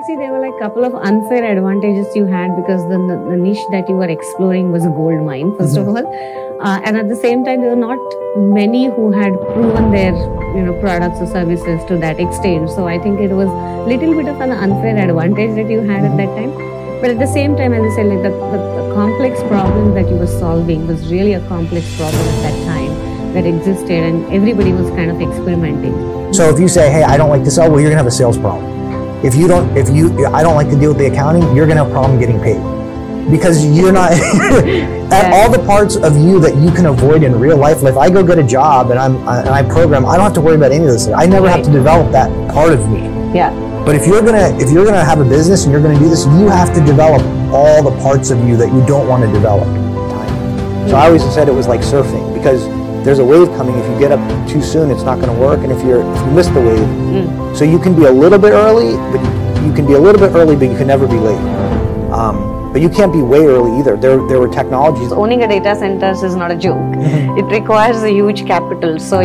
I see there were like a couple of unfair advantages you had because the niche that you were exploring was a gold mine, first of all. And at the same time, there were not many who had proven their products or services to that extent. So I think it was a little bit of an unfair advantage that you had at that time. But at the same time, as I said, like the complex problem that you were solving was really a complex problem at that time that existed, and everybody was kind of experimenting. So if you say, hey, I don't like to sell, well, you're gonna have a sales problem. If I don't like to deal with the accounting, you're gonna have a problem getting paid. Because you're not, at all the parts of you that you can avoid in real life, if I go get a job and I program, I don't have to worry about any of this. I never have to develop that part of me. Yeah. But if you're gonna have a business and you're gonna do this, you have to develop all the parts of you that you don't want to develop. So I always said it was like surfing, because there's a wave coming. If you get up too soon, it's not going to work. And if you miss the wave, so you can be a little bit early, but you can never be late. But you can't be way early either. There were technologies. Owning a data center is not a joke. It requires a huge capital. So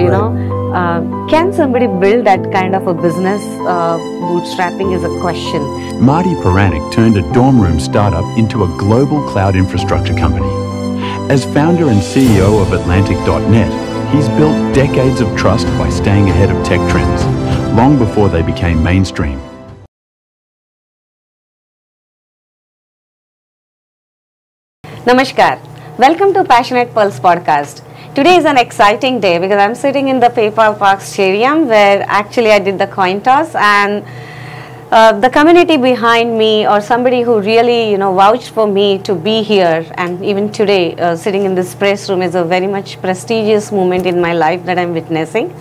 can somebody build that kind of a business? Bootstrapping is a question. Marty Pranik turned a dorm room startup into a global cloud infrastructure company. As founder and CEO of Atlantic.net, he's built decades of trust by staying ahead of tech trends, long before they became mainstream. Namaskar. Welcome to Passionate Pulse podcast. Today is an exciting day because I'm sitting in the PayPal Park Stadium where actually I did the coin toss, and the community behind me, or somebody who really vouched for me to be here, and even today sitting in this press room, is a very much prestigious moment in my life that I'm witnessing.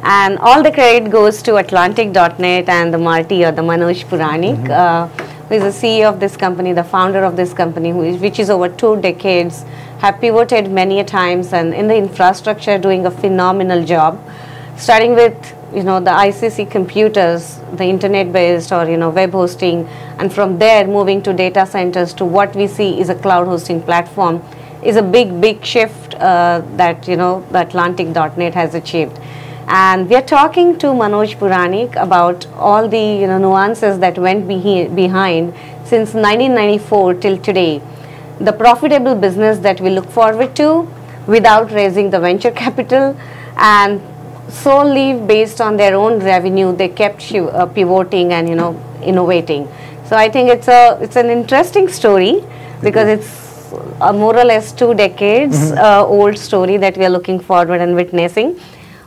And all the credit goes to Atlantic.net and the Marty, or the Manoj Pranik, who is the CEO of this company, the founder of this company, which is over 2 decades, have pivoted many a times, and in the infrastructure doing a phenomenal job, starting with the ICC computers, the internet-based or web hosting, and from there moving to data centers to what we see is a cloud hosting platform, is a big shift that the Atlantic.net has achieved. And we are talking to Manoj Pranik about all the nuances that went behind since 1994 till today, the profitable business that we look forward to without raising the venture capital, and solely based on their own revenue, they kept pivoting and innovating. So I think it's an interesting story because it's more or less 2 decades old story that we are looking forward and witnessing.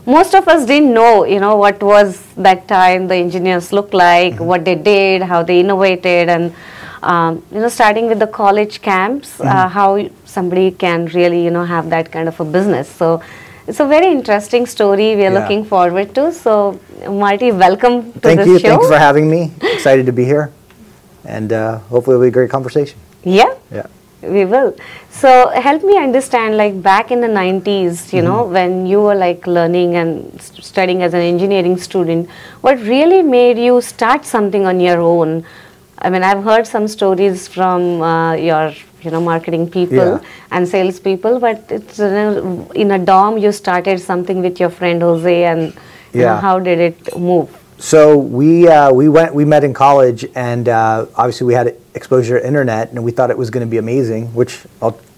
Most of us didn't know what was that time the engineers looked like, what they did, how they innovated, and starting with the college camps, how somebody can really have that kind of a business. So it's a very interesting story we are looking forward to. So Marty, welcome to the show. Thank you. Thanks for having me. Excited to be here. And hopefully it'll be a great conversation. Yeah. We will. So help me understand, like back in the 90s, when you were like learning and studying as an engineering student, what really made you start something on your own? I mean, I've heard some stories from your marketing people and sales people, but it's in a dorm you started something with your friend Jose, and how did it move? So we met in college, and obviously we had exposure to internet, and we thought it was going to be amazing, which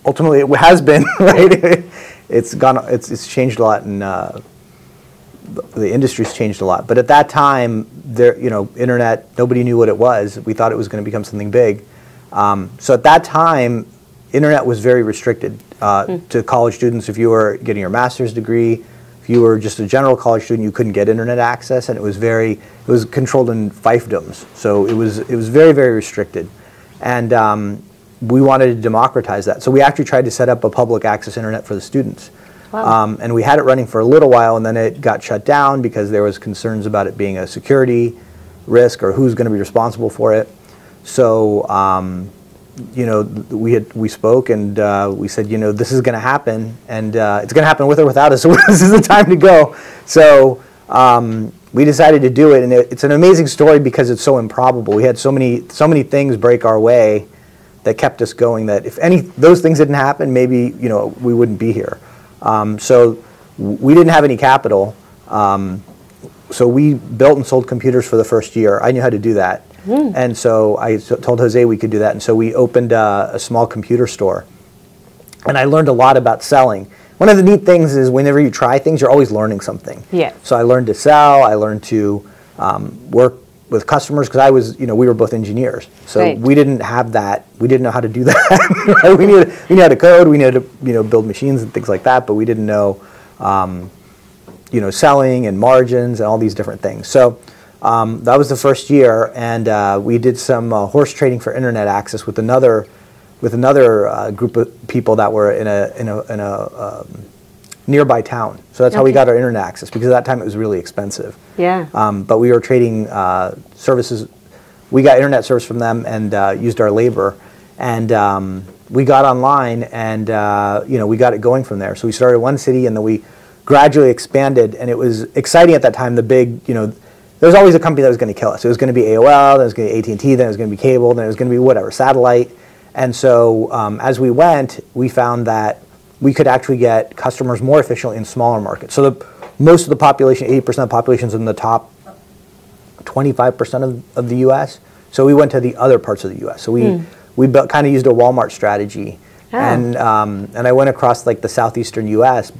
ultimately it has been. Right? It's changed a lot, and the industry's changed a lot. But at that time, internet, nobody knew what it was. We thought it was going to become something big. So at that time, internet was very restricted to college students. If you were getting your master's degree, if you were just a general college student, you couldn't get internet access, and it was controlled in fiefdoms. So it was very, very restricted, and we wanted to democratize that. So we actually tried to set up a public access internet for the students. Wow. And we had it running for a little while, and then it got shut down because there was concerns about it being a security risk or who's going to be responsible for it. So we spoke, and we said, this is going to happen, and it's going to happen with or without us, so this is the time to go. So we decided to do it, and it's an amazing story because it's so improbable. We had so many things break our way that kept us going, that if those things didn't happen, maybe we wouldn't be here. So we didn't have any capital, so we built and sold computers for the first year. I knew how to do that. And so I told Jose we could do that. And so we opened a small computer store. And I learned a lot about selling. One of the neat things is whenever you try things, you're always learning something. Yeah. So I learned to sell. I learned to work with customers because I was, we were both engineers. So we didn't have that. We didn't know how to do that. Right? We knew how to code. We knew how to build machines and things like that. But we didn't know, selling and margins and all these different things. So that was the first year, and we did some horse trading for internet access with another group of people that were in a nearby town. So that's how we got our internet access, because at that time it was really expensive. Yeah. But we were trading services. We got internet service from them and used our labor, and we got online, and we got it going from there. So we started one city, and then we gradually expanded, and it was exciting at that time. The big, there was always a company that was going to kill us. It was going to be AOL, then it was going to be AT&T, then it was going to be cable, then it was going to be whatever, satellite. And so as we went, we found that we could actually get customers more efficiently in smaller markets. So most of the population, 80% of the population is in the top 25% of the U.S. So we went to the other parts of the U.S. So we kind of used a Walmart strategy. Oh. And I went across like the southeastern U.S.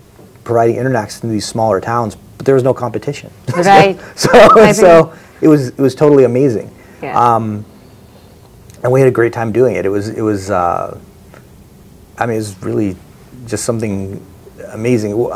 providing internet access to these smaller towns, but there was no competition. Right. so it was totally amazing. Yeah. And we had a great time doing it. It was really just something amazing.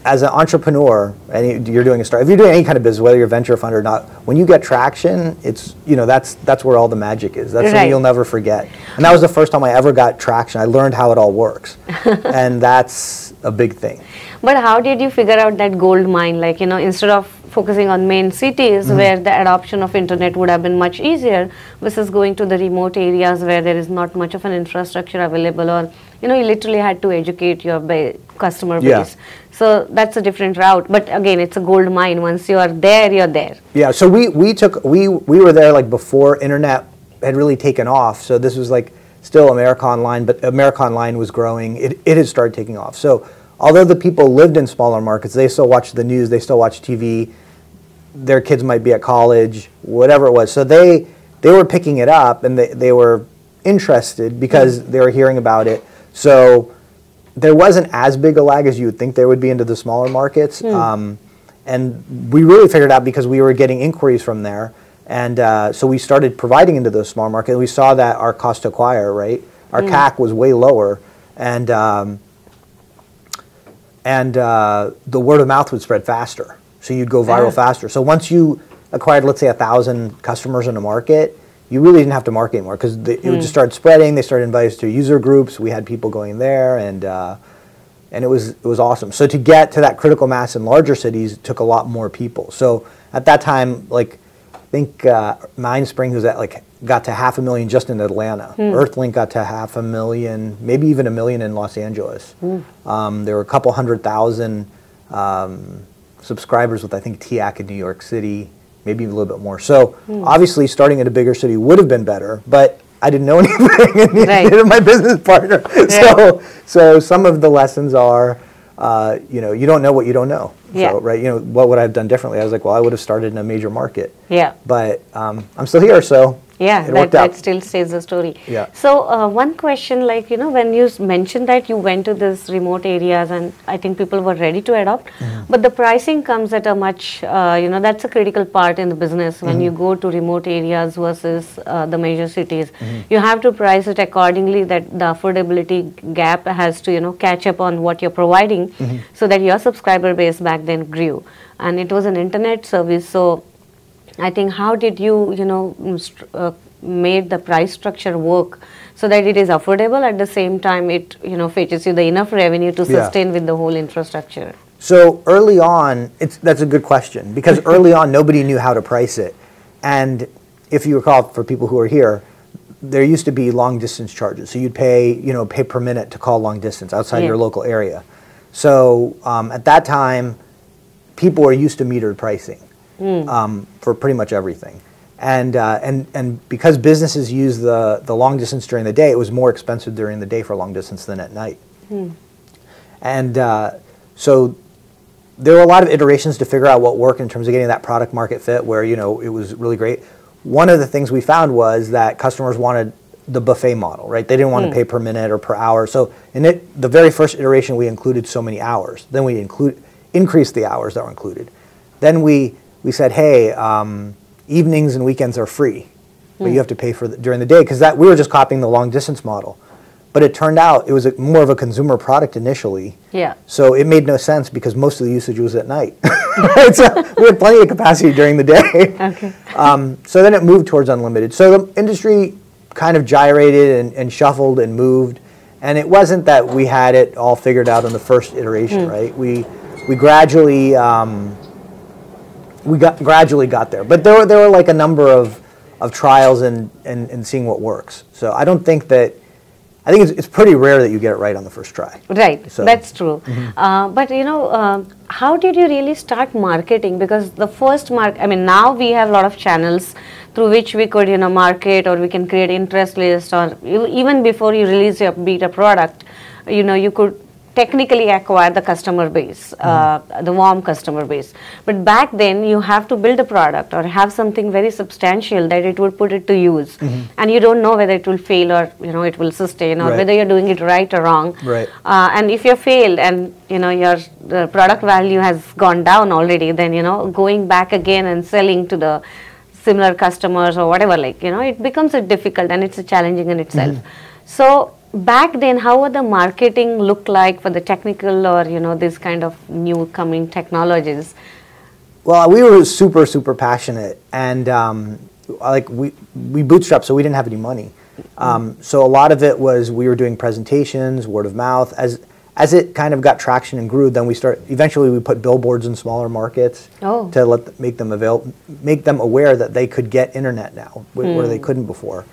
As an entrepreneur, and you're doing a startup, if you're doing any kind of business, whether you're a venture fund or not, when you get traction, it's that's where all the magic is. That's something you'll never forget. And that was the first time I ever got traction. I learned how it all works, and that's a big thing. But how did you figure out that gold mine? Like, instead of focusing on main cities where the adoption of internet would have been much easier versus going to the remote areas where there is not much of an infrastructure available, or you literally had to educate your customer base. Yeah. So that's a different route. But again, it's a gold mine. Once you are there, you're there. Yeah. So we were there like before internet had really taken off. So this was like still America Online, but America Online was growing. It had started taking off. So although the people lived in smaller markets, they still watched the news, they still watched TV, their kids might be at college, whatever it was. So they were picking it up, and they were interested because they were hearing about it. So there wasn't as big a lag as you would think there would be into the smaller markets. And we really figured out because we were getting inquiries from there. And so we started providing into those small markets. We saw that our cost to acquire, right? Our CAC was way lower. And the word of mouth would spread faster. So you'd go viral faster. So once you acquired, let's say, 1,000 customers in a market, you really didn't have to market anymore, because it would just start spreading. They started inviting us to user groups. We had people going there, and it was awesome. So to get to that critical mass in larger cities took a lot more people. So at that time, like I think MindSpring was got to 500,000 just in Atlanta. Earthlink got to 500,000, maybe even 1 million in Los Angeles. There were a couple 100,000 subscribers with, I think, TIAC in New York City, maybe a little bit more. So obviously starting in a bigger city would have been better, but I didn't know anything, and neither my business partner. So some of the lessons are, you don't know what you don't know. Yeah. So, right, what would I have done differently? I was like, well, I would have started in a major market. Yeah. But I'm still here, so yeah, that still stays the story. Yeah. So one question, when you mentioned that you went to these remote areas, and I think people were ready to adopt, but the pricing comes at a much, that's a critical part in the business. When you go to remote areas versus the major cities, you have to price it accordingly, that the affordability gap has to, catch up on what you're providing, so that your subscriber base back then grew. And it was an internet service, so I think how did you, made the price structure work so that it is affordable, at the same time it, fetches you the enough revenue to sustain with the whole infrastructure? So early on, that's a good question, because early on nobody knew how to price it. And if you recall, for people who are here, there used to be long distance charges. So you'd pay per minute to call long distance outside your local area. So at that time, people were used to metered pricing. For pretty much everything, and because businesses use the long distance during the day, it was more expensive during the day for long distance than at night. And so there were a lot of iterations to figure out what worked in terms of getting that product market fit, where it was really great. one of the things we found was that customers wanted the buffet model, right? They didn't want to pay per minute or per hour. So in the very first iteration, we included so many hours. Then we increased the hours that were included. Then we said, hey, evenings and weekends are free, but you have to pay for during the day, because we were just copying the long distance model. But it turned out it was more of a consumer product initially. Yeah. So it made no sense because most of the usage was at night. Right? So we had plenty of capacity during the day. Okay. So then it moved towards unlimited. So the industry kind of gyrated and shuffled and moved. And it wasn't that we had it all figured out in the first iteration, right? We gradually gradually got there. But there were like a number of trials and seeing what works. So I don't think that. I think it's pretty rare that you get it right on the first try. Right, so. That's true. But how did you really start marketing? Because the first now we have a lot of channels through which we could market, or we can create interest list, or even before you release your beta product, you could technically acquire the customer base, the warm customer base. But back then you have to build a product or have something very substantial that it would put it to use. And you don't know whether it will fail or it will sustain, or whether you're doing it right or wrong. Right. And if you failed and the product value has gone down already, then going back again and selling to the similar customers or whatever, it becomes a difficult and it's a challenging in itself. So back then, how would the marketing look like for the technical or this kind of new coming technologies? Well, we were super passionate, and we bootstrapped, so we didn't have any money. So a lot of it was we were doing presentations, word of mouth. As it kind of got traction and grew, then eventually we put billboards in smaller markets to make them aware that they could get internet now where they couldn't before.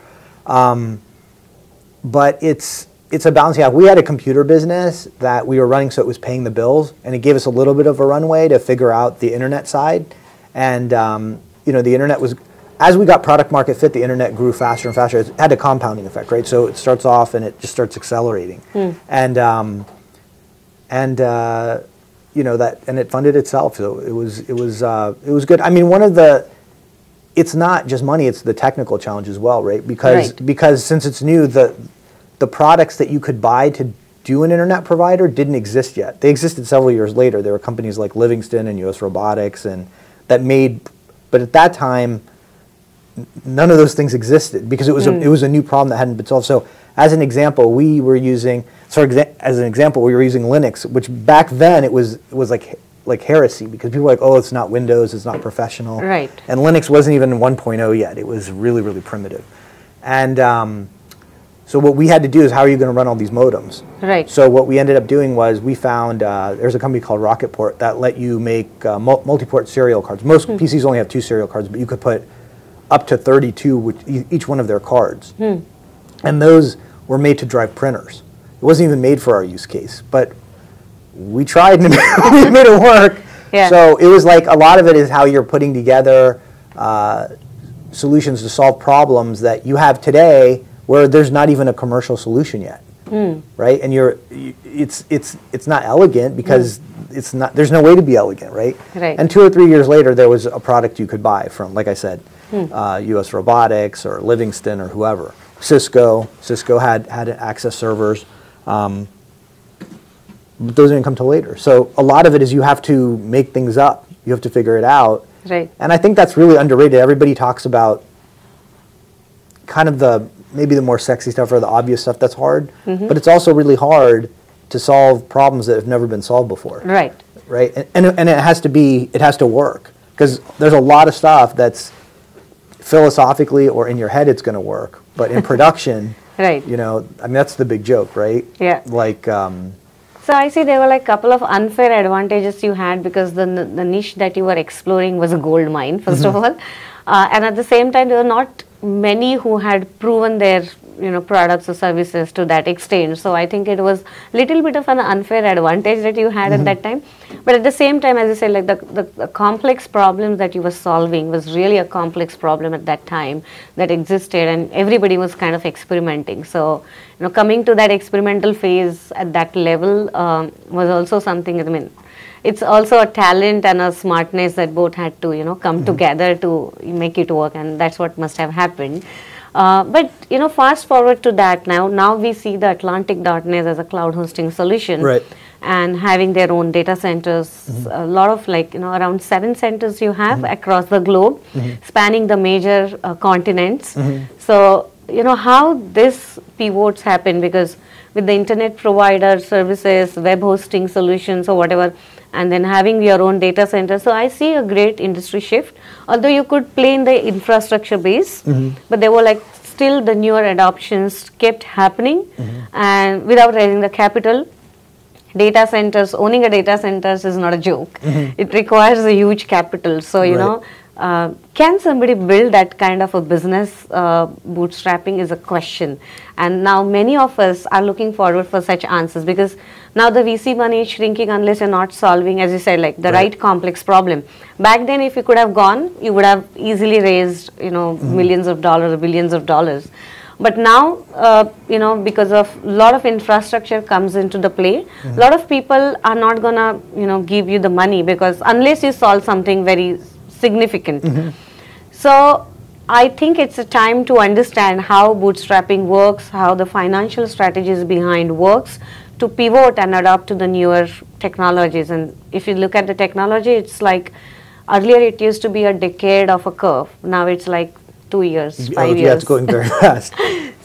But it's a balancing act. We had a computer business that we were running, so it was paying the bills, and it gave us a little bit of a runway to figure out the internet side. And the internet was, as we got product market fit, the internet grew faster and faster. It had a compounding effect, right? So it starts off and it just starts accelerating, and it funded itself. So it was good. I mean, it's not just money; it's the technical challenge as well, right? Because since it's new, the products that you could buy to do an internet provider didn't exist yet. They existed several years later. There were companies like Livingston and US Robotics but at that time, none of those things existed because it was a new problem that hadn't been solved. So as an example, we were using Linux, which back then it was like heresy, because people were like, oh, it's not Windows, it's not professional. Right. And Linux wasn't even 1.0 yet. It was really, really primitive. And so what we had to do is, how are you going to run all these modems? Right. So what we ended up doing was we found there's a company called Rocketport that let you make multi-port serial cards. Most PCs only have 2 serial cards, but you could put up to 32 with each one of their cards. And those were made to drive printers. It wasn't even made for our use case, but we tried and we made it work. Yeah. So it was like, a lot of it is how you're putting together solutions to solve problems that you have today where there's not even a commercial solution yet, right? And it's not elegant because there's no way to be elegant, right? Right. And 2 or 3 years later, there was a product you could buy from, like I said, US Robotics or Livingston or whoever. Cisco had access servers. But those didn't come till later. So a lot of it is you have to make things up. You have to figure it out. Right. And I think that's really underrated. Everybody talks about kind of maybe the more sexy stuff or the obvious stuff that's hard, but it's also really hard to solve problems that have never been solved before. Right. Right. And it has to work, because there's a lot of stuff that's philosophically or in your head it's going to work, but in production, right. That's the big joke, right? Yeah. Like. So I see there were like a couple of unfair advantages you had, because the niche that you were exploring was a gold mine, first of all. And at the same time, there were not many who had proven their products or services to that extent. So I think it was a little bit of an unfair advantage that you had at that time. But at the same time, as I said, like the complex problems that you were solving was really a complex problem at that time that existed, and everybody was kind of experimenting. So coming to that experimental phase at that level was also something, it's also a talent and a smartness that both had to, come together to make it work, and that's what must have happened. But fast forward to that now we see the Atlantic.net as a cloud hosting solution, Right. and having their own data centers. A lot of around 7 centers you have across the globe, spanning the major continents. So how this pivots happen, because with the internet provider services, web hosting solutions or whatever, and then having your own data center. So I see a great industry shift, although you could play in the infrastructure base, but there were still the newer adoptions kept happening, and without raising the capital. Data centers, owning a data centers is not a joke. It requires a huge capital. So, can somebody build that kind of a business? Bootstrapping is a question. And now many of us are looking forward for such answers, because now the VC money is shrinking unless you're not solving, as you said, the right complex problem. Back then, if you could have gone, you would have easily raised, millions of dollars or billions of dollars. But now, because of a lot of infrastructure comes into the play, a lot of people are not gonna, give you the money, because unless you solve something very significant. So I think it's a time to understand how bootstrapping works, how the financial strategies behind works, to pivot and adapt to the newer technologies. And if you look at the technology, it's earlier it used to be a decade of a curve. Now it's 2 years, 5 years. Yeah, it's going very fast.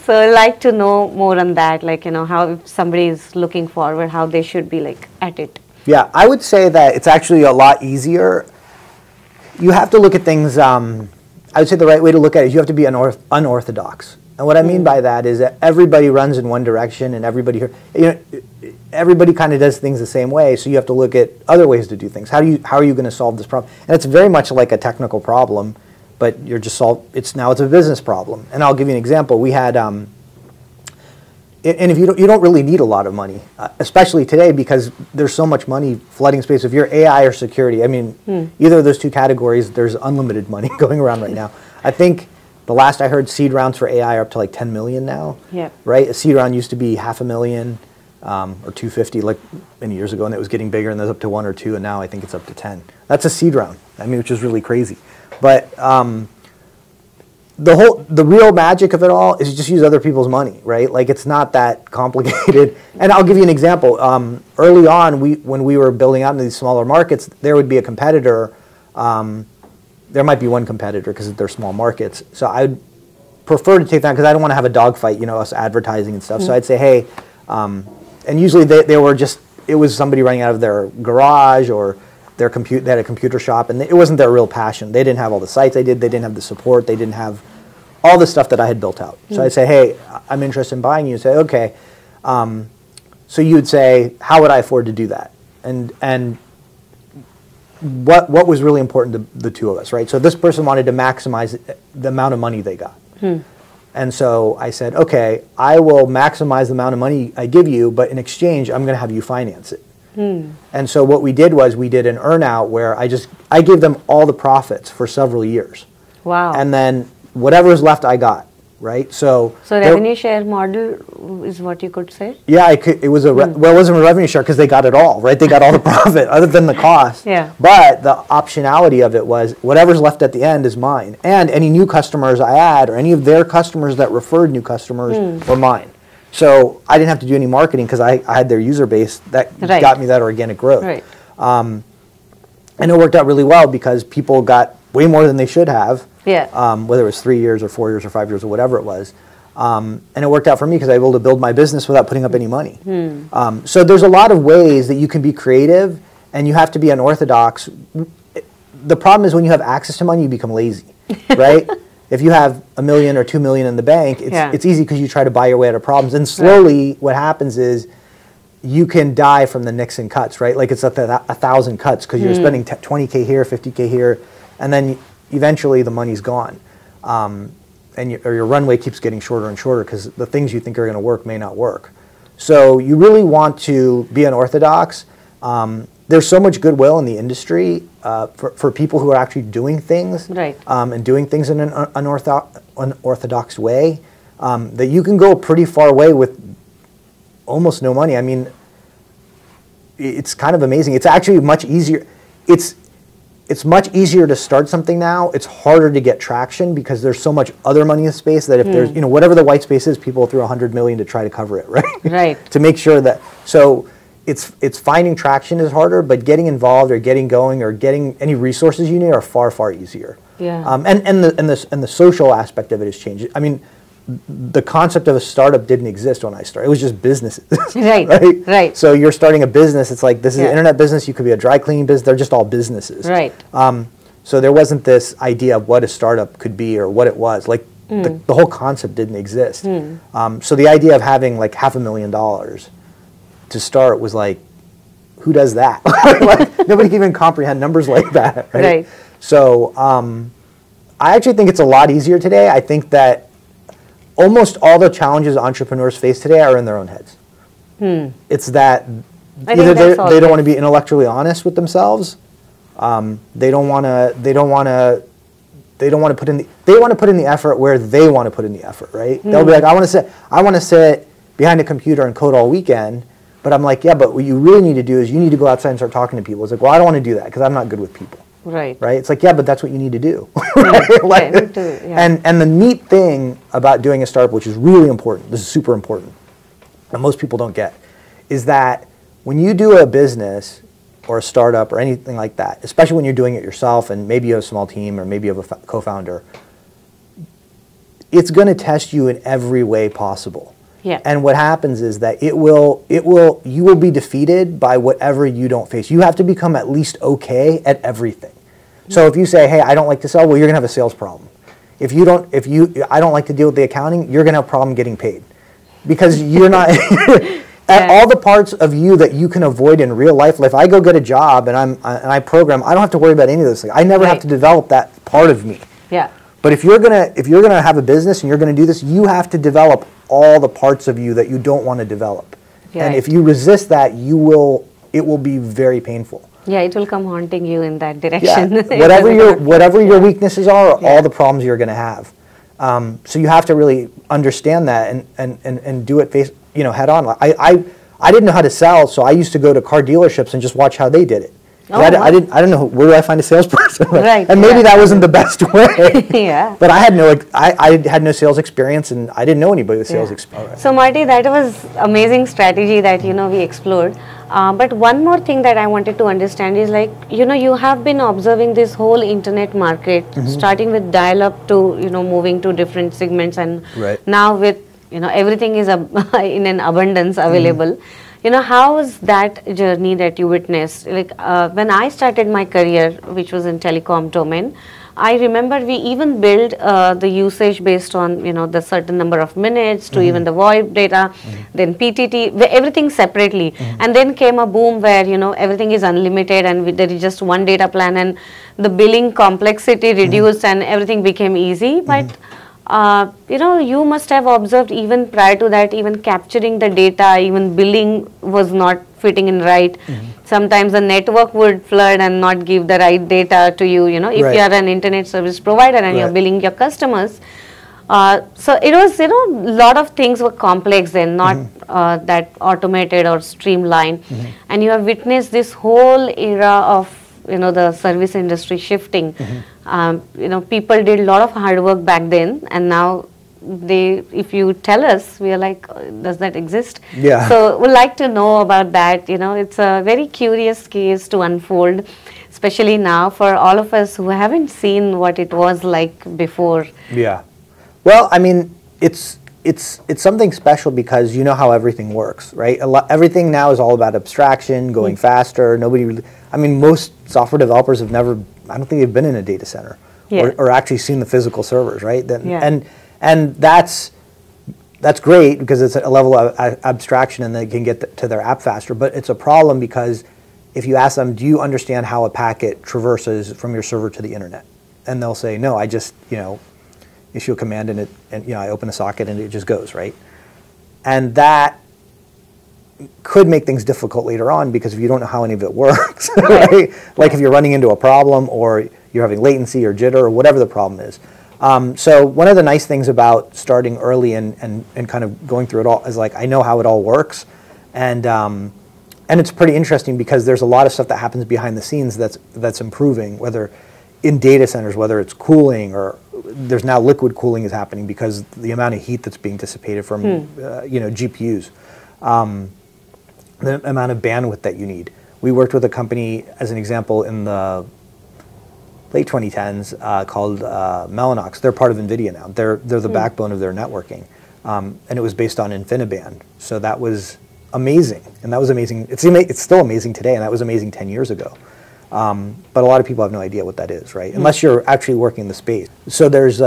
So I'd like to know more on that, how if somebody is looking forward, how they should be at it. Yeah, I would say that it's actually a lot easier. You have to look at things, I would say the right way to look at it is you have to be unorthodox. And what I mean by that is that everybody runs in one direction, and everybody everybody kind of does things the same way, so you have to look at other ways to do things. How are you going to solve this problem? And it's very much like a technical problem, but you're just it's a business problem. And I'll give you an example. We had, and if you don't really need a lot of money, especially today, because there's so much money flooding space. If you're AI or security, either of those two categories, there's unlimited money going around right now. I think the last I heard, seed rounds for AI are up to 10 million now. Yeah. Right? A seed round used to be $500,000 or 250 many years ago, and it was getting bigger, and there's up to 1 or 2, and now I think it's up to 10. That's a seed round. Which is really crazy. But the real magic of it all is you just use other people's money, right? It's not that complicated. And I'll give you an example. Early on, when we were building out into these smaller markets, there would be a competitor. There might be one competitor because they're small markets. So I would prefer to take that, because I don't want to have a dogfight, us advertising and stuff. So I'd say, hey, and usually they were it was somebody running out of their garage, or they had a computer shop, and it wasn't their real passion. They didn't have all the sites they didn't have the support, they didn't have all the stuff that I had built out. So I'd say, hey, I'm interested in buying you. Say, okay. So you would say, how would I afford to do that? And what was really important to the two of us, right? So this person wanted to maximize the amount of money they got. And so I said, okay, I will maximize the amount of money I give you, but in exchange, I'm going to have you finance it. And so what we did was we did an earn-out where I gave them all the profits for several years. Wow. And then whatever was left, I got, right? So revenue share model is what you could say? Yeah, it was it wasn't a revenue share because they got it all, right? They got all the profit other than the cost. Yeah. But the optionality of it was whatever's left at the end is mine. And any new customers I add, or any of their customers that referred new customers, were mine. So I didn't have to do any marketing because I had their user base that got me that organic growth. Right. And it worked out really well because people got way more than they should have. Yeah. Whether it was 3 years or 4 years or 5 years or whatever it was. And it worked out for me because I was able to build my business without putting up any money. So there's a lot of ways that you can be creative, and you have to be unorthodox. The problem is when you have access to money, you become lazy, right? If you have $1 million or $2 million in the bank, it's easy because you try to buy your way out of problems. And slowly what happens is you can die from the nicks and cuts, right? It's 1,000 cuts because you're spending 20K here, 50K here, and then eventually the money's gone. And your runway keeps getting shorter and shorter because the things you think are going to work may not work. So you really want to be unorthodox. There's so much goodwill in the industry for people who are actually doing things, and doing things in an unorthodox way, that you can go a pretty far away with almost no money. it's kind of amazing. It's actually much easier. It's much easier to start something now. It's harder to get traction because there's so much other money in space that if there's, whatever the white space is, people will throw 100 million to try to cover it, right? Right. To make sure that, so it's finding traction is harder, but getting involved or getting going or getting any resources you need are far, far easier. Yeah. And the social aspect of it has changed. I mean, the concept of a startup didn't exist when I started. It was just businesses. Right, right. So you're starting a business. It's like, this is an internet business. You could be a dry cleaning business. They're just all businesses. Right. So there wasn't this idea of what a startup could be or what it was. Like the whole concept didn't exist. So the idea of having like $500,000 to start was like, who does that? Like, nobody can even comprehend numbers like that. Right. So I actually think it's a lot easier today. I think that almost all the challenges entrepreneurs face today are in their own heads. It's that either they don't want to be intellectually honest with themselves. They don't want to. They want to put in the effort where they want to put in the effort. Right? They'll be like, I want to sit behind a computer and code all weekend. But I'm like, yeah, but what you really need to do is you need to go outside and start talking to people. It's like, well, I don't want to do that because I'm not good with people. Right. It's like, yeah, but that's what you need to do. Right? Like, and the neat thing about doing a startup, which is really important, this is super important, that most people don't get, is that when you do a business or a startup or anything like that, especially when you're doing it yourself and maybe you have a small team or maybe you have a co-founder, it's going to test you in every way possible. Yeah. And what happens is that you will be defeated by whatever you don't face. You have to become at least okay at everything. So if you say, hey, I don't like to sell, well, you're gonna have a sales problem. I don't like to deal with the accounting, you're gonna have a problem getting paid. Because you're not, at all the parts of you that you can avoid in real life, if I go get a job and I program, I don't have to worry about any of those things. I never have to develop that part of me. Yeah. But if you're gonna have a business and you're gonna do this, you have to develop all the parts of you that you don't want to develop. Yeah. And if you resist that, it will be very painful. Yeah, it will come haunting you in that direction. Yeah. whatever your weaknesses are all the problems you're going to have. So you have to really understand that and do it head on. I didn't know how to sell, so I used to go to car dealerships and just watch how they did it. I don't know where do I find a salesperson, right? And maybe that wasn't the best way. Yeah. But I had no sales experience, and I didn't know anybody with sales experience. So Marty, that was amazing strategy that we explored. But one more thing that I wanted to understand is you have been observing this whole internet market, starting with dial-up to moving to different segments, and now with everything is in an abundance available. How was that journey that you witnessed? When I started my career, which was in telecom domain, I remember we even built the usage based on the certain number of minutes to even the VoIP data, then PTT, everything separately. And then came a boom where everything is unlimited and there is just one data plan, and the billing complexity reduced and everything became easy. But you must have observed even prior to that, even capturing the data, even billing was not fitting in right. Sometimes the network would flood and not give the right data to you, if you are an internet service provider and you're billing your customers. So it was, lot of things were complex then, not that automated or streamlined. And you have witnessed this whole era of the service industry shifting. People did a lot of hard work back then, and now if you tell us, we are like, does that exist? Yeah. So we'd like to know about that. It's a very curious case to unfold, especially now for all of us who haven't seen what it was like before. Yeah. Well, I mean, it's something special because you know how everything works, right? Everything now is all about abstraction, going faster. Most software developers have never, I don't think they've been in a data center or actually seen the physical servers, right? And that's great because it's a level of abstraction and they can get to their app faster. But it's a problem because if you ask them, do you understand how a packet traverses from your server to the internet? And they'll say, no, I just, issue a command and I open a socket and it just goes, right? And that could make things difficult later on because if you don't know how any of it works, right? Like if you're running into a problem or you're having latency or jitter or whatever the problem is. So one of the nice things about starting early and kind of going through it all is I know how it all works, and and it's pretty interesting because there's a lot of stuff that happens behind the scenes that's improving, whether in data centers, whether it's cooling, or there's now liquid cooling is happening because the amount of heat that's being dissipated from GPUs, the amount of bandwidth that you need. We worked with a company, as an example, in the late 2010s called Mellanox. They're part of NVIDIA now. They're the backbone of their networking, and it was based on InfiniBand. So that was amazing, and that was amazing. It's still amazing today, and that was amazing 10 years ago. But a lot of people have no idea what that is, right? Unless you're actually working the space. So there's there's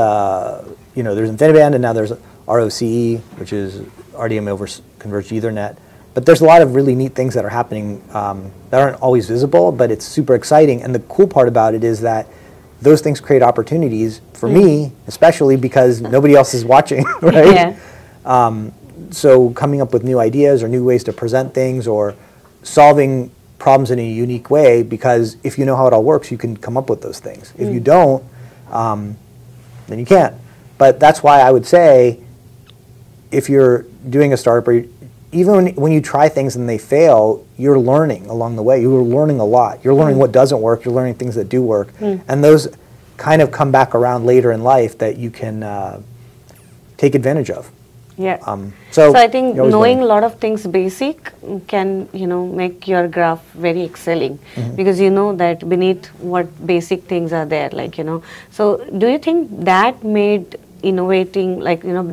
InfiniBand, and now there's ROCE, which is RDMA over Converged Ethernet. But there's a lot of really neat things that are happening that aren't always visible, but it's super exciting. And the cool part about it is that those things create opportunities for me, especially because nobody else is watching, right? Yeah. So coming up with new ideas or new ways to present things or solving problems in a unique way, because if you know how it all works, you can come up with those things. If you don't, then you can't. But that's why I would say if you're doing a startup, or even when you try things and they fail, you're learning along the way. You're learning a lot. You're learning what doesn't work. You're learning things that do work. And those kind of come back around later in life that you can take advantage of. Yeah. So I think knowing a lot of things basic can, make your graph very excelling, because you know that beneath what basic things are there, So do you think that made innovating,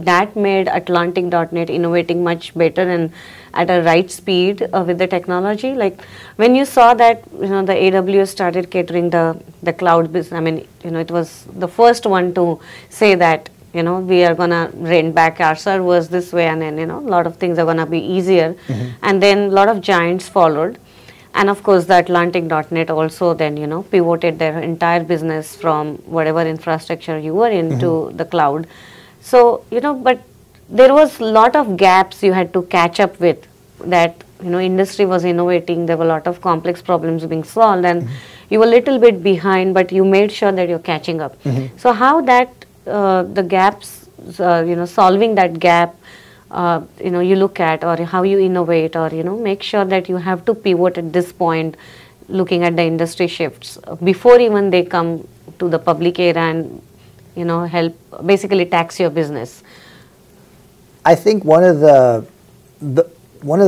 that made Atlantic.net innovating much better and at a right speed with the technology? Like when you saw that, the AWS started catering the cloud business, I mean, it was the first one to say that, we are going to rent back our servers this way, and then, a lot of things are going to be easier. And then a lot of giants followed. And of course, the Atlantic.net also then, pivoted their entire business from whatever infrastructure you were into the cloud. So, but there was a lot of gaps you had to catch up with that, industry was innovating. There were a lot of complex problems being solved, and you were a little bit behind, but you made sure that you're catching up. So how that, the gaps, solving that gap, you look at, or how you innovate, or make sure that you have to pivot at this point, looking at the industry shifts before even they come to the public era and help basically tax your business. I think one of the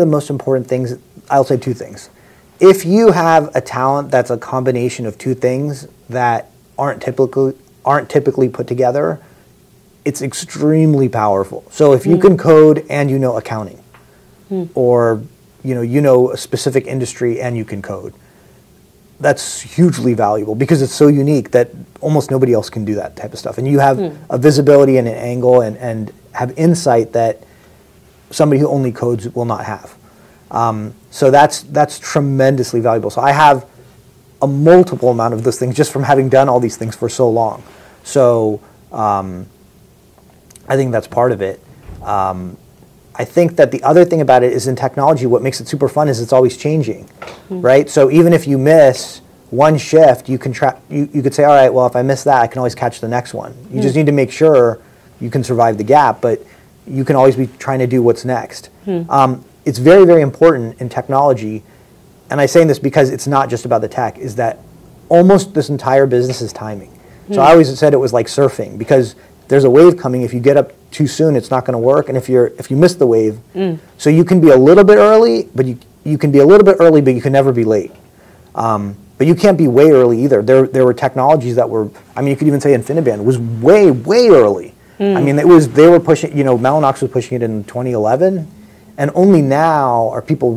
most important things, I'll say two things. If you have a talent that's a combination of two things that aren't typically put together, it's extremely powerful. So if you can code and you know accounting, or you know a specific industry and you can code, that's hugely valuable because it's so unique that almost nobody else can do that type of stuff. And you have a visibility and an angle and have insight that somebody who only codes will not have. So that's tremendously valuable. So I have a multiple amount of those things just from having done all these things for so long. So I think that's part of it. I think that the other thing about it is in technology, what makes it super fun is it's always changing, right? So even if you miss one shift, you can you could say, all right, well, if I miss that, I can always catch the next one. You just need to make sure you can survive the gap, but you can always be trying to do what's next. It's very, very important in technology, and I'm saying this because it's not just about the tech, is that almost this entire business is timing. So I always said it was like surfing, because there's a wave coming. If you get up too soon, it's not going to work. And if you miss the wave, so you can be a little bit early, but you can be a little bit early, but you can never be late. But you can't be way early either. There were technologies that were, I mean, you could even say InfiniBand was way, way early. I mean, they were pushing, Mellanox was pushing it in 2011, and only now are people,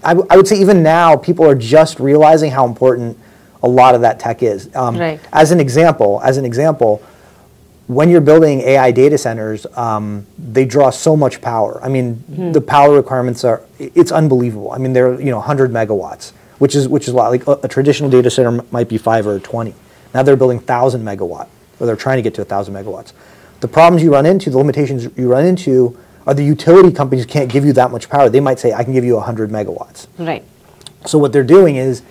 I would say even now, people are just realizing how important a lot of that tech is. Right. As an example, when you're building AI data centers, they draw so much power. I mean, the power requirements it's unbelievable. I mean, they're 100 megawatts, which is a lot. Like a traditional data center might be 5 or 20. Now they're building 1,000 megawatt, or they're trying to get to 1,000 megawatts. The problems you run into, the limitations you run into, are the utility companies can't give you that much power. They might say, I can give you 100 megawatts. Right. So what they're doing is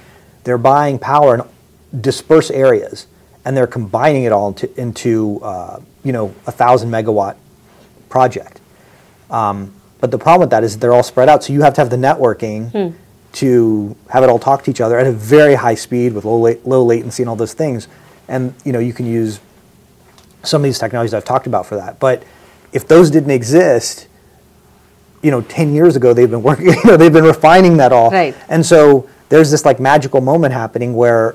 they're buying power in dispersed areas, and they're combining it all into 1,000 megawatt project. But the problem with that is they're all spread out, so you have to have the networking to have it all talk to each other at a very high speed with low latency and all those things. And you can use some of these technologies I've talked about for that. But if those didn't exist, 10 years ago they've been working, they've been refining that all. Right. And so there's this like magical moment happening where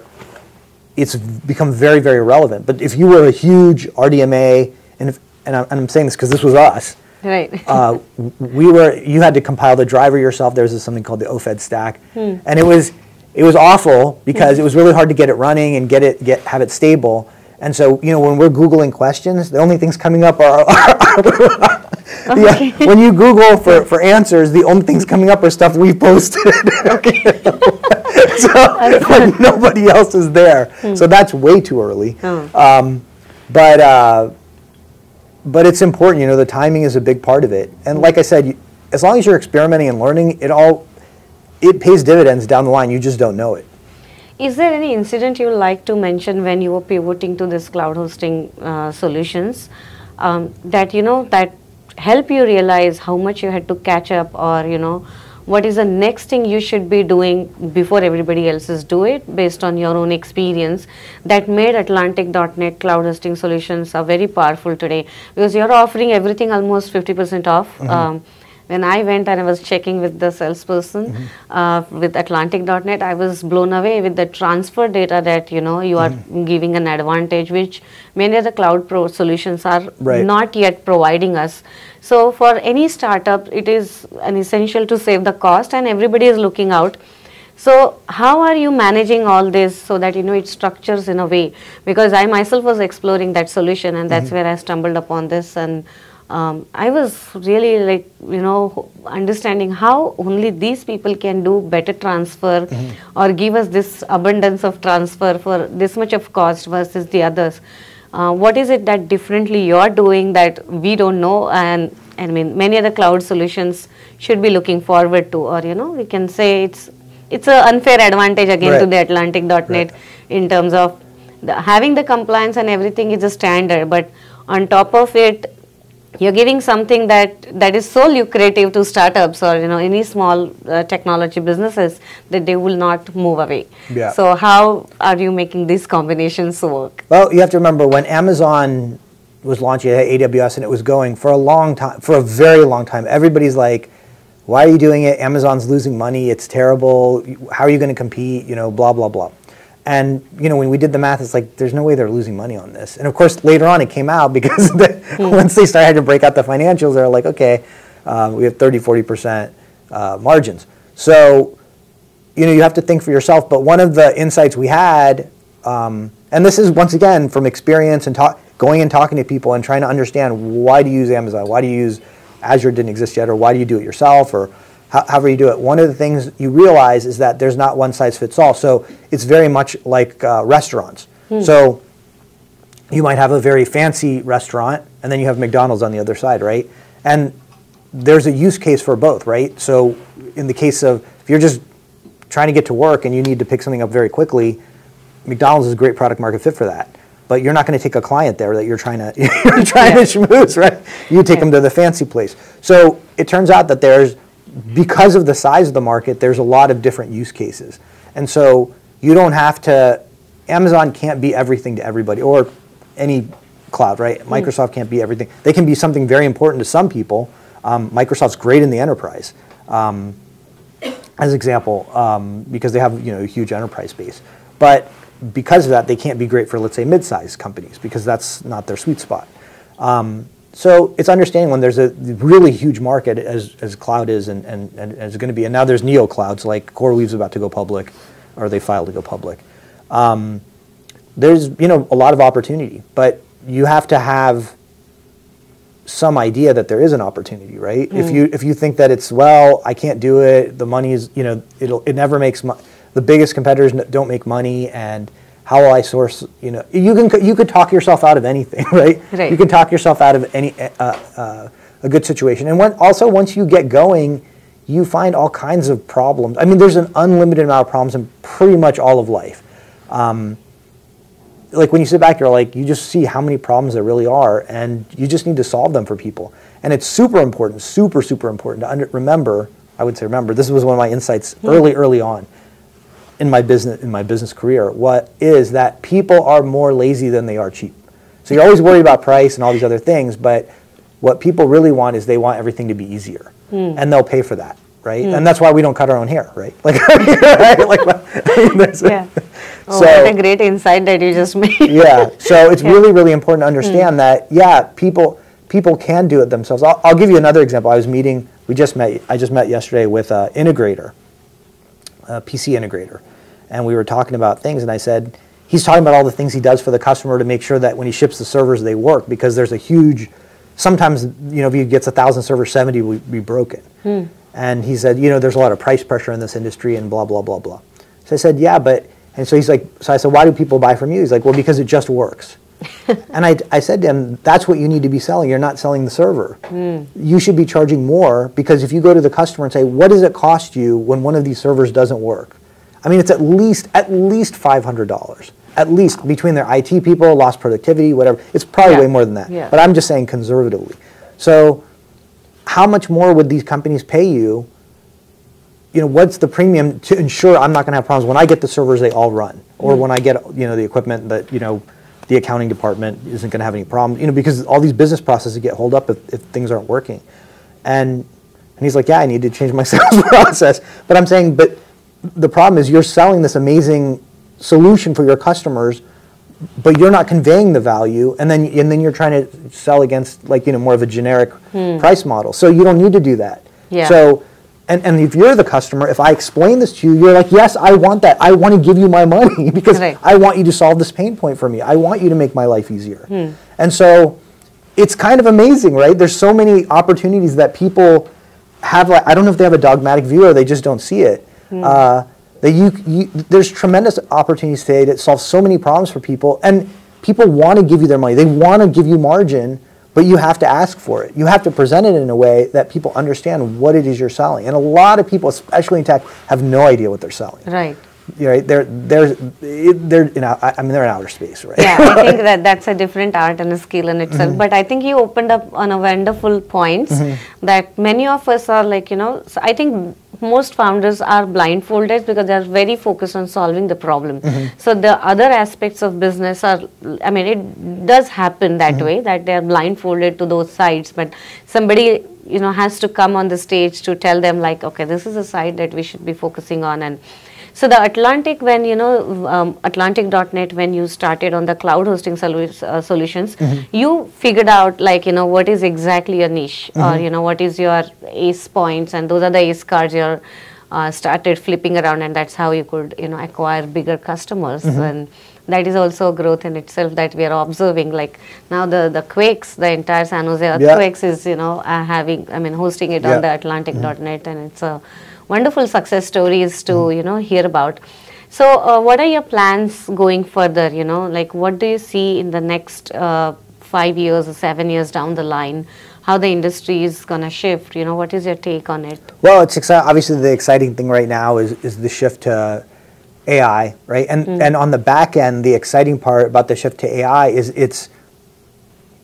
it's become very, very relevant. But if you were a huge RDMA, and I'm saying this because this was us. Right. You had to compile the driver yourself. There's something called the OFED stack, and it was awful because it was really hard to get it running and have it stable. And so when we're Googling questions, the only things coming up are Okay. when you Google for answers, the only things coming up are stuff we posted. Okay. So nobody else is there. So that's way too early. But it's important, the timing is a big part of it. And like I said, as long as you're experimenting and learning, it pays dividends down the line. You just don't know it. Is there any incident you would like to mention when you were pivoting to this cloud hosting solutions that help you realize how much you had to catch up, or what is the next thing you should be doing before everybody else is do it, based on your own experience, that made Atlantic.net cloud hosting solutions are very powerful today? Because you're offering everything almost 50% off. When I went and I was checking with the salesperson with Atlantic.net, I was blown away with the transfer data that you are giving an advantage, which many of the cloud pro solutions are not yet providing us. So for any startup, it is an essential to save the cost, and everybody is looking out. So how are you managing all this so that it structures in a way? Because I myself was exploring that solution, and that's where I stumbled upon this. And I was really understanding how only these people can do better transfer or give us this abundance of transfer for this much of cost versus the others. What is it that differently you're doing that we don't know, and I mean many other cloud solutions should be looking forward to, or we can say it's an unfair advantage again to the Atlantic.net in terms of having the compliance and everything is a standard, but on top of it, you're giving something that is so lucrative to startups or any small technology businesses that they will not move away. Yeah. So how are you making these combinations work? Well, you have to remember when Amazon was launching at AWS and it was going for a long time, for a very long time, everybody's like, why are you doing it? Amazon's losing money. It's terrible. How are you going to compete? Blah, blah, blah. And when we did the math, it's like there's no way they're losing money on this. And of course, later on, it came out because once they started to break out the financials, they're like, okay, we have 30-40% margins. So you have to think for yourself. But one of the insights we had, and this is once again from experience and going and talking to people and trying to understand, why do you use Amazon? Why do you use Azure? Didn't exist yet, or why do you do it yourself, or however you do it. One of the things you realize is that there's not one size fits all. So it's very much like restaurants. So you might have a very fancy restaurant, and then you have McDonald's on the other side, right? And there's a use case for both, right? So in the case of, if you're just trying to get to work and you need to pick something up very quickly, McDonald's is a great product market fit for that. But you're not going to take a client there that you're trying to schmooze, right? You take them to the fancy place. So it turns out that because of the size of the market, there's a lot of different use cases. And so you don't have to, Amazon can't be everything to everybody, or any cloud, right? Microsoft can't be everything. They can be something very important to some people. Microsoft's great in the enterprise, as example, because they have a huge enterprise base. But because of that, they can't be great for, let's say, mid-sized companies, because that's not their sweet spot. So it's understanding when there's a really huge market as cloud is and as going to be, and now there's neo clouds like CoreWeave's about to go public, or they filed to go public. There's a lot of opportunity, but you have to have some idea that there is an opportunity, right? If you think that it's, well, I can't do it, the money is, it never makes money. The biggest competitors don't make money, and how will I source? You could talk yourself out of anything, right? You can talk yourself out of any a good situation. And once you get going, you find all kinds of problems. I mean, there's an unlimited amount of problems in pretty much all of life. Like when you sit back, you're like, you just see how many problems there really are, and you just need to solve them for people. And it's super important, super important to remember I would say remember, this was one of my insights early on in my business career. What is that people are more lazy than they are cheap. So you're always worried about price and all these other things, but what people really want is they want everything to be easier, and they'll pay for that, right? And that's why we don't cut our own hair, right? Like, right? Like, yeah. Oh, what a great insight that you just made. Yeah. So it's really, really important to understand that, yeah, people can do it themselves. I'll give you another example. I just met yesterday with an integrator, a PC integrator, and we were talking about things, and I said, he's talking about all the things he does for the customer to make sure that when he ships the servers, they work, because there's a huge, sometimes, if he gets 1,000 servers, 70 will be broken. And he said, there's a lot of price pressure in this industry and blah, blah, blah, blah. So I said, yeah, and so he's like, so I said, why do people buy from you? He's like, well, because it just works. And I said to him, that's what you need to be selling. You're not selling the server. You should be charging more, because if you go to the customer and say, what does it cost you when one of these servers doesn't work? I mean, it's at least $500. At least between their IT people, lost productivity, whatever. It's probably way more than that. Yeah. But I'm just saying conservatively. So how much more would these companies pay you? What's the premium to ensure I'm not going to have problems when I get the servers, they all run, or when I get the equipment that the accounting department isn't going to have any problems, because all these business processes get hold up if things aren't working. And he's like, yeah, I need to change my sales process. But I'm saying, but the problem is you're selling this amazing solution for your customers, but you're not conveying the value, and then you're trying to sell against more of a generic price model. So you don't need to do that. Yeah. So, and if you're the customer, if I explain this to you, you're like, yes, I want that. I want to give you my money because I want you to solve this pain point for me. I want you to make my life easier. And so it's kind of amazing, right? There's so many opportunities that people have. I don't know if they have a dogmatic view or they just don't see it. There's tremendous opportunities today that solve so many problems for people, and people want to give you their money. They want to give you margin, but you have to ask for it. You have to present it in a way that people understand what it is you're selling. And a lot of people, especially in tech, have no idea what they're selling. Right. Right? They're in outer space, right? Yeah, I think that's a different art and a skill in itself. But I think you opened up on a wonderful points that many of us are so I think most founders are blindfolded because they are very focused on solving the problem. So the other aspects of business are, it does happen that way, that they are blindfolded to those sides, but somebody has to come on the stage to tell them okay, this is a side that we should be focusing on. And so the Atlantic, when Atlantic.net, when you started on the cloud hosting solutions, you figured out what is exactly your niche, or what is your ace points, and those are the ace cards you started flipping around, and that's how you could acquire bigger customers. And that is also a growth in itself that we are observing. Like now the quakes, the entire San Jose earthquakes is hosting it on the Atlantic.net, and it's a wonderful success stories to hear about. So what are your plans going further? What do you see in the next 5 years or 7 years down the line? How the industry is going to shift? What is your take on it? Well, it's obviously the exciting thing right now is the shift to AI, right? And on the back end, the exciting part about the shift to AI is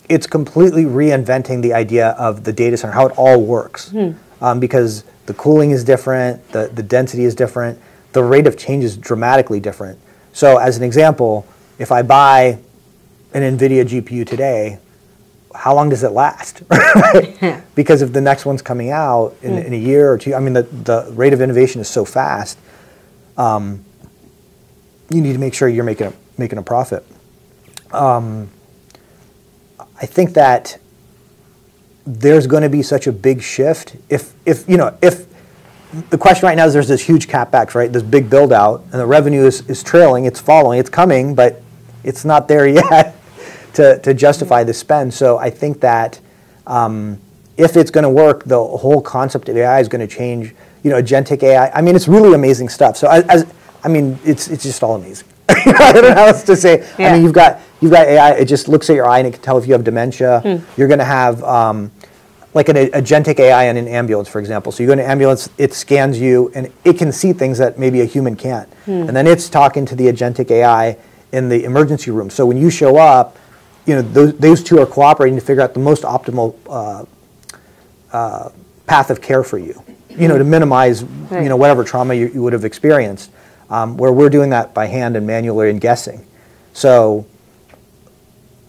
it's completely reinventing the idea of the data center, how it all works, because the cooling is different, the density is different, the rate of change is dramatically different. So as an example, if I buy an NVIDIA GPU today, how long does it last? Right? Because if the next one's coming out in a year or two, the rate of innovation is so fast, you need to make sure you're making a profit. I think that there's going to be such a big shift if the question right now is there's this huge CapEx, right? This big build out, and the revenue is trailing, it's following, it's coming, but it's not there yet to justify the spend. So I think that if it's going to work, the whole concept of AI is going to change. Agentic AI. It's really amazing stuff. So it's just all amazing. I don't know how else to say. Yeah. You've got AI. It just looks at your eye and it can tell if you have dementia. You're going to have like an agentic AI in an ambulance, for example. So you go in an ambulance, it scans you, and it can see things that maybe a human can't. And then it's talking to the agentic AI in the emergency room. So when you show up, those two are cooperating to figure out the most optimal path of care for you. to minimize, whatever trauma you would have experienced, where we're doing that by hand and manually and guessing. So,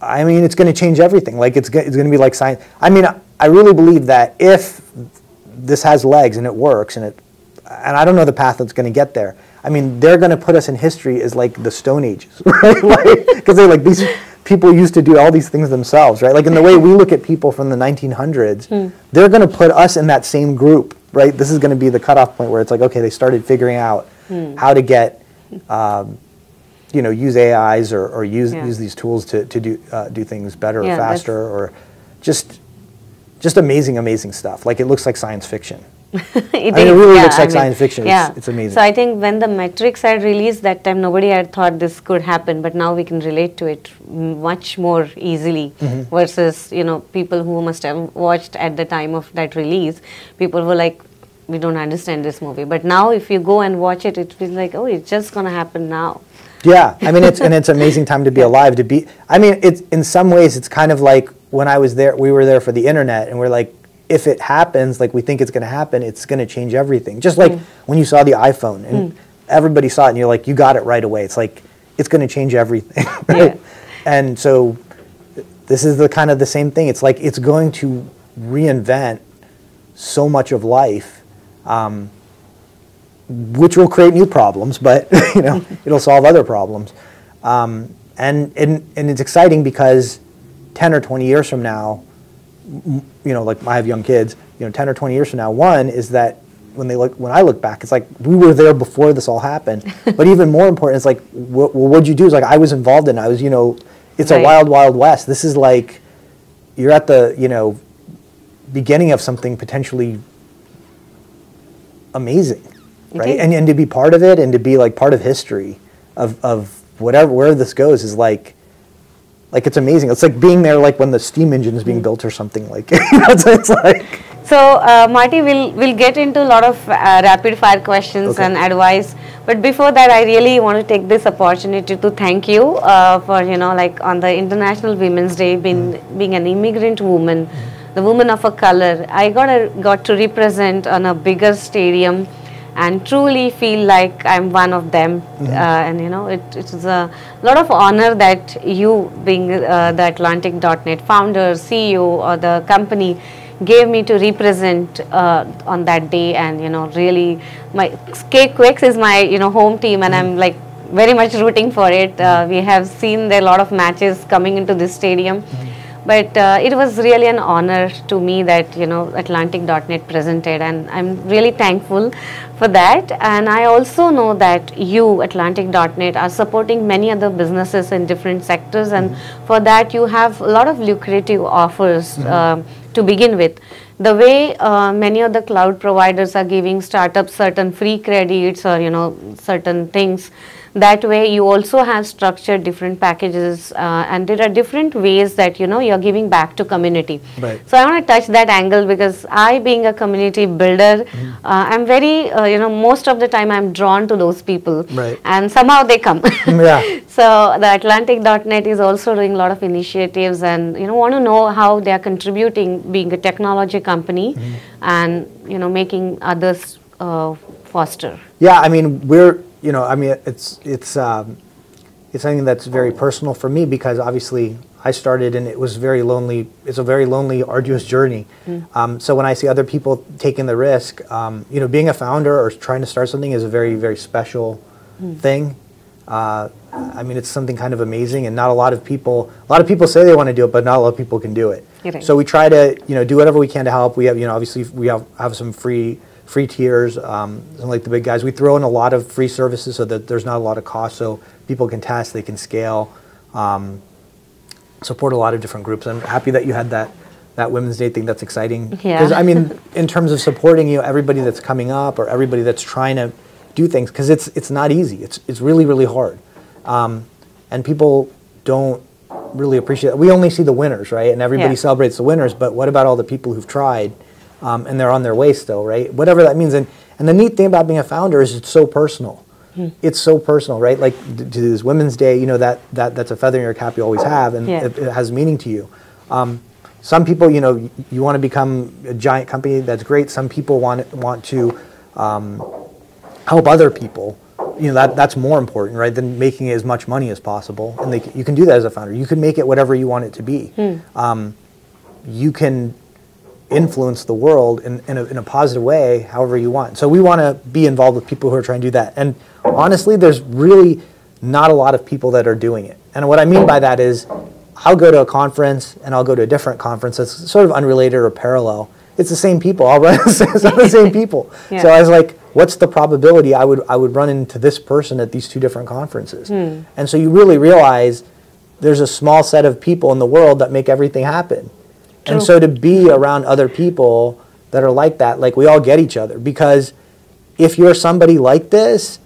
I mean, it's going to change everything. Like, it's going to be like science. I mean, I really believe that if this has legs and it works, and I don't know the path that's going to get there. I mean, they're going to put us in history as like the Stone Ages, right? Because they're like, these people used to do all these things themselves, right? Like, in the way we look at people from the 1900s, they're going to put us in that same group, right? This is going to be the cutoff point where it's like, okay, they started figuring out how to get, use AIs or use these tools to do things better or faster, or just amazing stuff. Like, it looks like science fiction. It really looks like science fiction. It's amazing. So I think when the metrics had released that time, nobody had thought this could happen, but now we can relate to it much more easily versus, people who must have watched at the time of that release. People were like, we don't understand this movie. But now if you go and watch it, it feels like, oh, it's just going to happen now. Yeah, I mean, it's an amazing time to be alive. It's in some ways, it's kind of like when I was there, we were there for the internet, and we're like, if it happens, like we think it's going to happen, it's going to change everything. Just like when you saw the iPhone, and everybody saw it, and you're like, you got it right away. It's like, it's going to change everything, right? Yeah. And so this is the kind of the same thing. It's like, it's going to reinvent so much of life, which will create new problems, but it'll solve other problems. And it's exciting because 10 or 20 years from now, like I have young kids, 10 or 20 years from now, one is that when I look back, it's like, we were there before this all happened. But even more important, it's like, what'd you do? It's like, I was involved in it. I was, it's a wild, wild west. This is like, you're at the, beginning of something potentially amazing, right? And to be part of it, and to be like part of history of wherever this goes is like it's amazing. It's like being there, like when the steam engine is being built or something. Like, it's like. So, Marty, we'll get into a lot of rapid fire questions and advice. But before that, I really want to take this opportunity to thank you for, like on the International Women's Day, being an immigrant woman, the woman of a color. I got to represent on a bigger stadium and truly feel like I'm one of them. And it is a lot of honor that you, being the Atlantic.net founder, CEO, or the company, gave me to represent on that day. And really, my KQuix is my home team, and I'm like very much rooting for it. We have seen there a lot of matches coming into this stadium. But it was really an honor to me that, Atlantic.net presented, and I'm really thankful for that. And I also know that you, Atlantic.net, are supporting many other businesses in different sectors, and for that you have a lot of lucrative offers to begin with. The way many of the cloud providers are giving startups certain free credits or, certain things, that way you also have structured different packages and there are different ways that you're giving back to community. Right. So I want to touch that angle because I, being a community builder, I'm very most of the time I'm drawn to those people, and somehow they come. So the Atlantic.net is also doing a lot of initiatives, and want to know how they are contributing, being a technology company, and making others foster. Yeah, I mean, it's something that's very personal for me because obviously I started and it was very lonely. It's a very lonely, arduous journey. So when I see other people taking the risk, being a founder or trying to start something is a very, very special thing. I mean, it's something kind of amazing, and not a lot of people say they want to do it, but not a lot of people can do it. So we try to, do whatever we can to help. We have, obviously we have some free tiers, like the big guys. We throw in a lot of free services so that there's not a lot of cost, so people can test, they can scale, support a lot of different groups. I'm happy that you had that Women's Day thing. That's exciting. Because I mean, in terms of supporting everybody that's coming up or everybody that's trying to do things, because it's not easy. It's really, really hard, and people don't really appreciate it. We only see the winners, right? And everybody celebrates the winners, but what about all the people who've tried? And they're on their way still, right? Whatever that means. And the neat thing about being a founder is it's so personal. It's so personal, right? Like to this Women's Day, that's a feather in your cap you always have, and it has meaning to you. some people, you know, you want to become a giant company. That's great. Some people want to help other people. You know, that's more important, right, than making as much money as possible. And you can do that as a founder. You can make it whatever you want it to be. You can influence the world in a positive way, however you want. So we want to be involved with people who are trying to do that. And honestly, there's really not a lot of people that are doing it. And what I mean by that is, I'll go to a conference and I'll go to a different conference that's sort of unrelated or parallel. It's the same people. I'll run into the same people. Yeah. So I was like, what's the probability I would run into this person at these two different conferences? And so you really realize there's a small set of people in the world that make everything happen. True. And so to be around other people that are like that, like we all get each other. Because if you're somebody like this,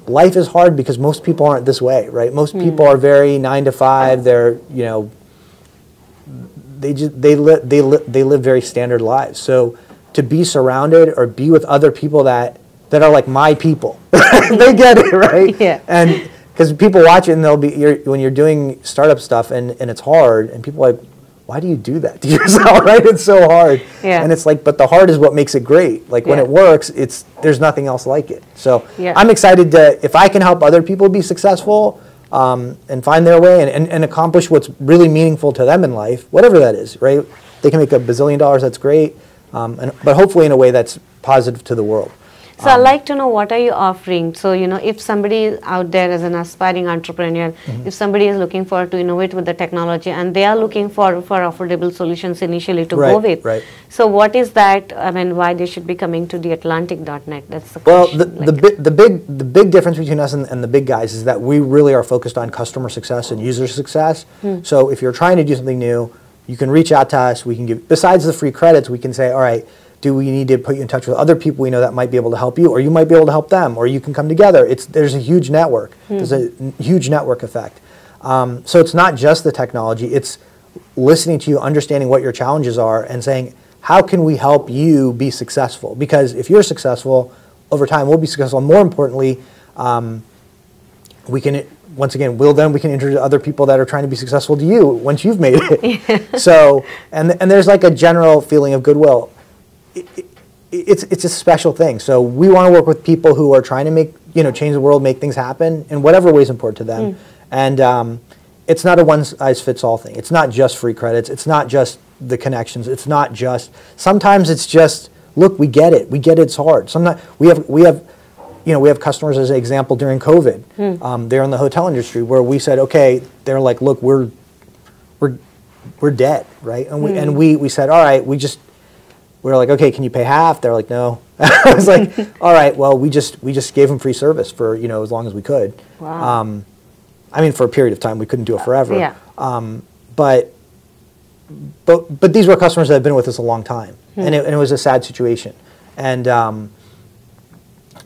life is hard because most people aren't this way, right? Most people are very 9 to 5. They're, you know, they live very standard lives. So to be surrounded or be with other people that are like my people, they get it, right? Yeah. And because people watch it and they'll be when you're doing startup stuff and it's hard and people are like, why do you do that to yourself, right? It's so hard. Yeah. And it's like, but the hard is what makes it great. Like when it works, there's nothing else like it. So I'm excited if I can help other people be successful and find their way and accomplish what's really meaningful to them in life, whatever that is, right? They can make $1 bazillion, that's great. But hopefully in a way that's positive to the world. So I'd like to know, what are you offering? So, you know, if somebody is out there as an aspiring entrepreneur, if somebody is looking for to innovate with the technology and they are looking for affordable solutions initially to go with. Right. So what is that, I mean, why they should be coming to theatlantic.net? That's the question. Well, the big difference between us and the big guys is that we really are focused on customer success and user success. So if you're trying to do something new, you can reach out to us. We can give, besides the free credits, we can say, all right, do we need to put you in touch with other people we know that might be able to help you, or you might be able to help them, or you can come together. There's a huge network. There's a huge network effect. So it's not just the technology. It's listening to you, understanding what your challenges are, and saying, how can we help you be successful? Because if you're successful, over time we'll be successful. And more importantly, we can, once again, we can introduce other people that are trying to be successful to you once you've made it. So, and there's like a general feeling of goodwill. It's a special thing. So we want to work with people who are trying to change the world, make things happen in whatever way is important to them. And it's not a one-size-fits-all thing. It's not just free credits. It's not just the connections. It's not just, sometimes it's just, look, we get it. We get it's hard. Sometimes we have customers, as an example, during COVID. They're in the hotel industry where we said, okay, they're like, look, we're dead, right? And we said, all right, we were like, okay, can you pay half? They're like, no. I was like, all right, well, we just gave them free service for, as long as we could. Wow. I mean, for a period of time, we couldn't do it forever. Yeah. But these were customers that had been with us a long time, and it was a sad situation. And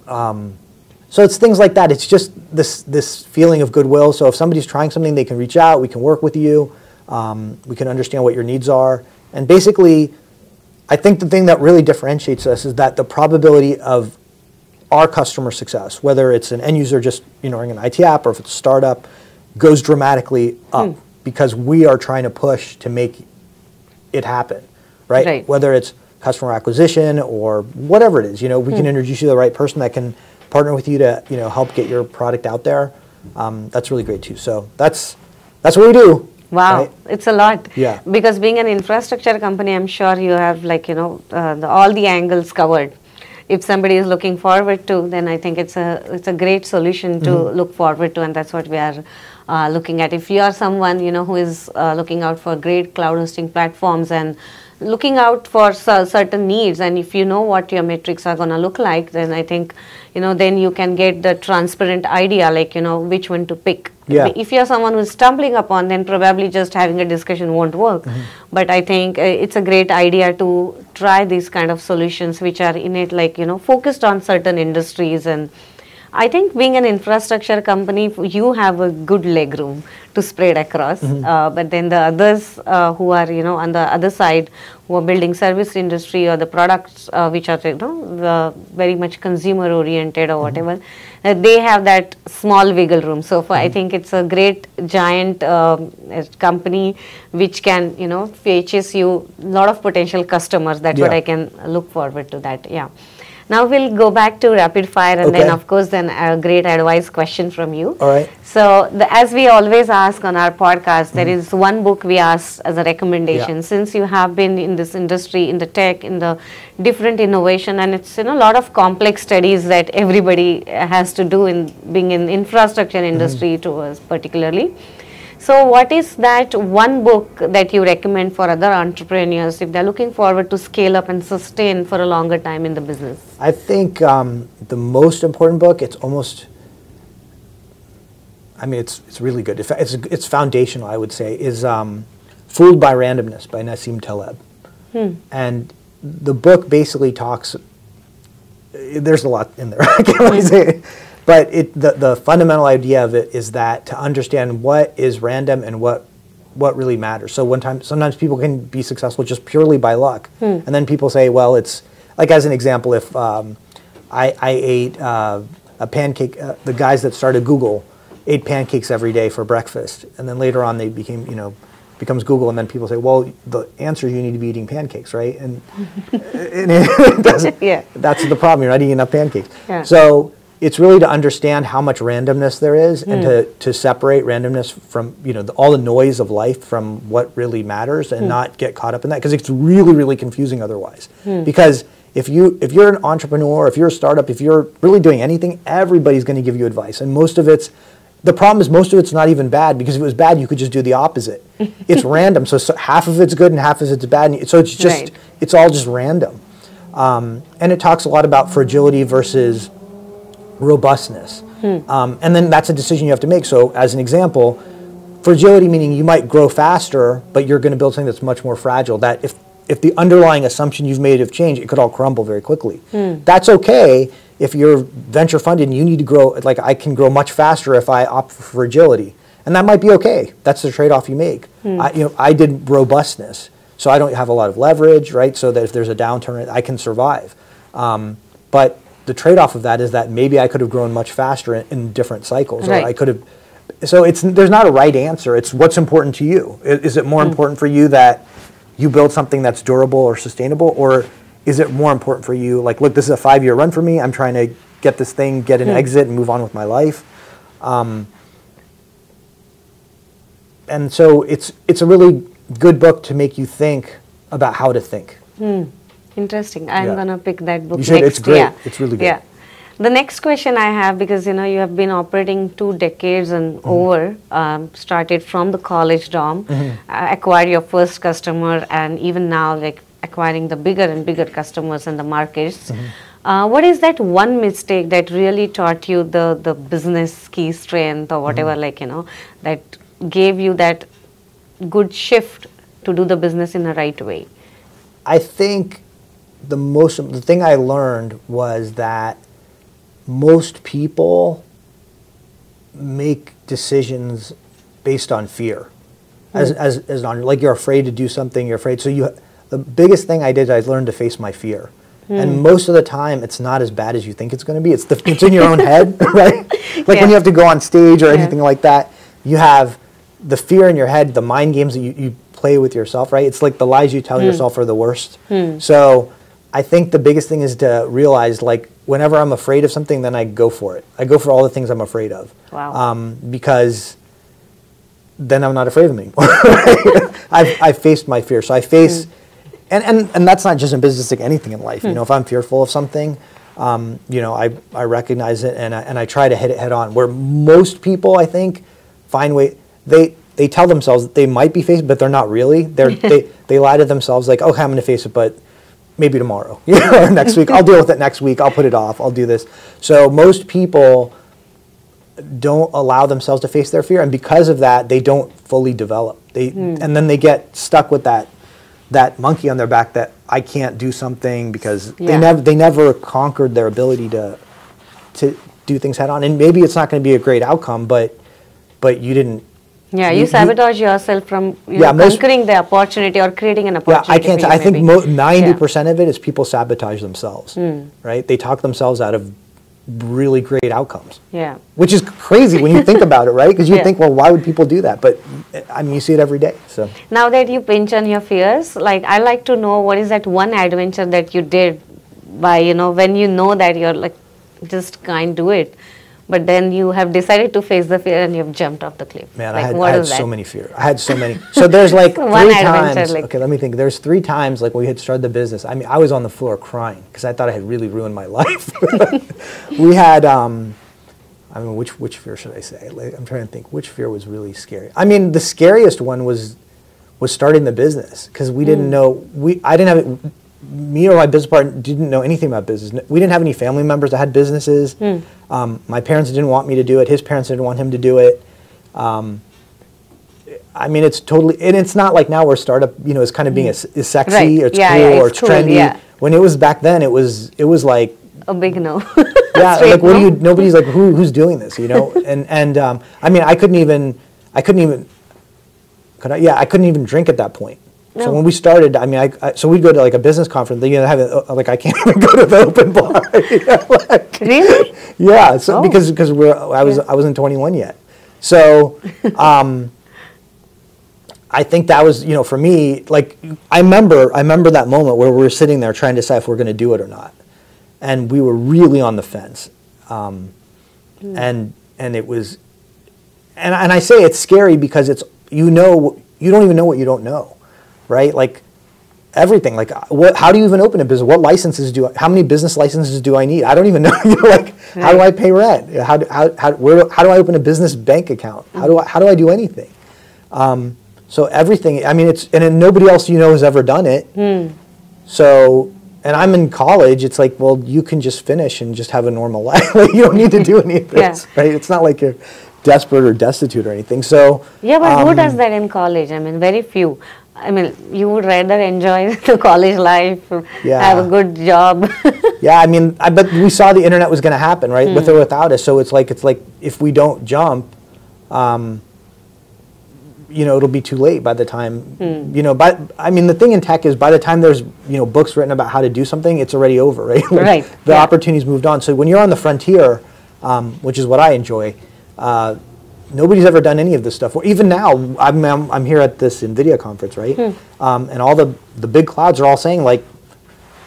so it's things like that. It's just this feeling of goodwill. So if somebody's trying something, they can reach out. We can work with you. We can understand what your needs are, and basically, I think the thing that really differentiates us is that the probability of our customer success, whether it's an end user just running an IT app or if it's a startup, goes dramatically up because we are trying to push to make it happen, right? Whether it's customer acquisition or whatever it is, we can introduce you to the right person that can partner with you to help get your product out there. That's really great too. So that's what we do. Wow, right? It's a lot. Yeah. Because being an infrastructure company, I'm sure you have all the angles covered. If somebody is looking forward to, then I think it's a great solution to look forward to, and that's what we are looking at. If you are someone who is looking out for great cloud hosting platforms and looking out for certain needs, and if you know what your metrics are going to look like, then I think then you can get the transparent idea, which one to pick. Yeah. If you're someone who's stumbling upon, then probably just having a discussion won't work. But I think it's a great idea to try these kind of solutions which are in it, focused on certain industries and I think being an infrastructure company, you have a good leg room to spread across. But then the others who are, on the other side, who are building service industry or the products which are, very much consumer oriented or whatever, they have that small wiggle room. So I think it's a great giant company which can, fetches you a lot of potential customers. That's what I can look forward to that. Yeah. Now we'll go back to rapid fire, and then of course then a great advice question from you. All right. So as we always ask on our podcast, there is one book we ask as a recommendation. Yeah. Since you have been in this industry, in the tech, in the different innovation, and it's a lot of complex studies that everybody has to do in being in infrastructure industry to us particularly. So what is that one book that you recommend for other entrepreneurs if they're looking forward to scale up and sustain for a longer time in the business? I think the most important book, it's really good. It's foundational, I would say, is Fooled by Randomness by Nassim Taleb. And the book basically talks, there's a lot in there, I can't really say it. But the fundamental idea of it is that to understand what is random and what really matters. So sometimes people can be successful just purely by luck. And then people say, well, it's, like as an example, if I ate a pancake, the guys that started Google ate pancakes every day for breakfast. And then later on they becomes Google, and then people say, well, the answer is you need to be eating pancakes, right? And, it doesn't, that's the problem, you're not eating enough pancakes. Yeah. So it's really to understand how much randomness there is and to separate randomness from, all the noise of life from what really matters and not get caught up in that, because it's really, really confusing otherwise. Because if you're an entrepreneur, if you're a startup, if you're really doing anything, everybody's going to give you advice. And the problem is most of it's not even bad, because if it was bad, you could just do the opposite. It's random, so half of it's good and half of it's bad. And so it's just, it's all just random. And it talks a lot about fragility versus robustness. And then that's a decision you have to make. So as an example, fragility meaning you might grow faster, but you're going to build something that's much more fragile, that if the underlying assumption you've made have changed, it could all crumble very quickly. That's okay if you're venture funded and you need to grow, like I can grow much faster if I opt for fragility. And that might be okay. That's the trade-off you make. I did robustness, so I don't have a lot of leverage, right? So that if there's a downturn, I can survive. But the trade-off of that is that maybe I could have grown much faster in different cycles. Right. Or I could have. So there's not a right answer. It's what's important to you. Is it more important for you that you build something that's durable or sustainable, or is it more important for you, like, look, this is a 5-year run for me, I'm trying to get this thing, get an exit, and move on with my life? And so it's a really good book to make you think about how to think. Interesting. I'm going to pick that book You should. next. It's great. It's really good. Yeah. The next question I have, because you have been operating 2 decades and over, started from the college dorm, acquired your first customer, and even now like acquiring the bigger and bigger customers in the markets. What is that one mistake that really taught you the business key strength or whatever, that gave you that good shift to do the business in the right way? I think the thing I learned was that most people make decisions based on fear. As on, like, you're afraid to do something, you're afraid. So the biggest thing I did, I learned to face my fear. And most of the time, it's not as bad as you think it's going to be. It's in your own head, right? Like when you have to go on stage or anything like that, you have the fear in your head, the mind games that you play with yourself, right? It's like the lies you tell yourself are the worst. So I think the biggest thing is to realize, like, whenever I'm afraid of something, then I go for it. I go for all the things I'm afraid of. Wow. Because then I'm not afraid of them anymore. I've faced my fear. So I face, and that's not just in business, like anything in life. If I'm fearful of something, I recognize it and I try to hit it head on. Where most people, I think, find they tell themselves that they might be facing, but they're not really. They lie to themselves, like, okay, I'm going to face it, but maybe tomorrow, or next week. I'll deal with it next week. I'll put it off. I'll do this. So most people don't allow themselves to face their fear, and because of that, they don't fully develop. And then they get stuck with that monkey on their back that I can't do something because they never conquered their ability to do things head on, and maybe it's not going to be a great outcome, but you didn't. Yeah, you sabotage yourself from conquering the opportunity or creating an opportunity. Yeah, I can't. I think 90% of it is people sabotage themselves. Right? They talk themselves out of really great outcomes. Yeah. Which is crazy when you think about it, right? Because you think, well, why would people do that? But I mean, you see it every day. So now that you pinch on your fears, like I like to know what is that one adventure that you did by when you know that you're like just can't do it. But then you have decided to face the fear and you've jumped off the cliff. Man, like, I had so many fears. I had so many. So there's like three times. Like, okay, let me think. There's 3 times like when we had started the business. I mean, I was on the floor crying because I thought I had really ruined my life. We had, I mean, which fear should I say? Like, I'm trying to think. Which fear was really scary? I mean, the scariest one was starting the business because we didn't know. I didn't have it. Me or my business partner didn't know anything about business. We didn't have any family members that had businesses. My parents didn't want me to do it. His parents didn't want him to do it. I mean, it's totally, and it's not like now where startup, is kind of being is sexy or it's cool or it's cool, trendy. Yeah. When it was back then, it was like a big no. Yeah, like what do you? Nobody's like who's doing this, And I mean, I couldn't even drink at that point. No. So when we started, I mean, so we'd go to like a business conference. I can't even go to the open bar. Really? Yeah. So because I wasn't 21 yet. So I think that was for me, like I remember that moment where we were sitting there trying to decide if we're going to do it or not, and we were really on the fence, and it was, and I say it's scary because it's you don't even know what you don't know. Right, like everything. Like, how do you even open a business? What licenses how many business licenses do I need? I don't even know. How do I pay rent? How do I open a business bank account? How do I do anything? So everything. I mean, and nobody else has ever done it. So, and I'm in college. It's like, well, you can just finish and just have a normal life. Like, you don't need to do any of this, right? It's not like you're desperate or destitute or anything. So yeah, but who does that in college? I mean, very few. I mean, you would rather enjoy the college life, have a good job. Yeah, I mean, but we saw the internet was going to happen, right, with or without us. So it's like if we don't jump, it'll be too late by the time, But I mean, the thing in tech is by the time there's books written about how to do something, it's already over, right? Right. The opportunity's moved on. So when you're on the frontier, which is what I enjoy. Nobody's ever done any of this stuff. Even now, I'm here at this NVIDIA conference, right? And all the big clouds are all saying like,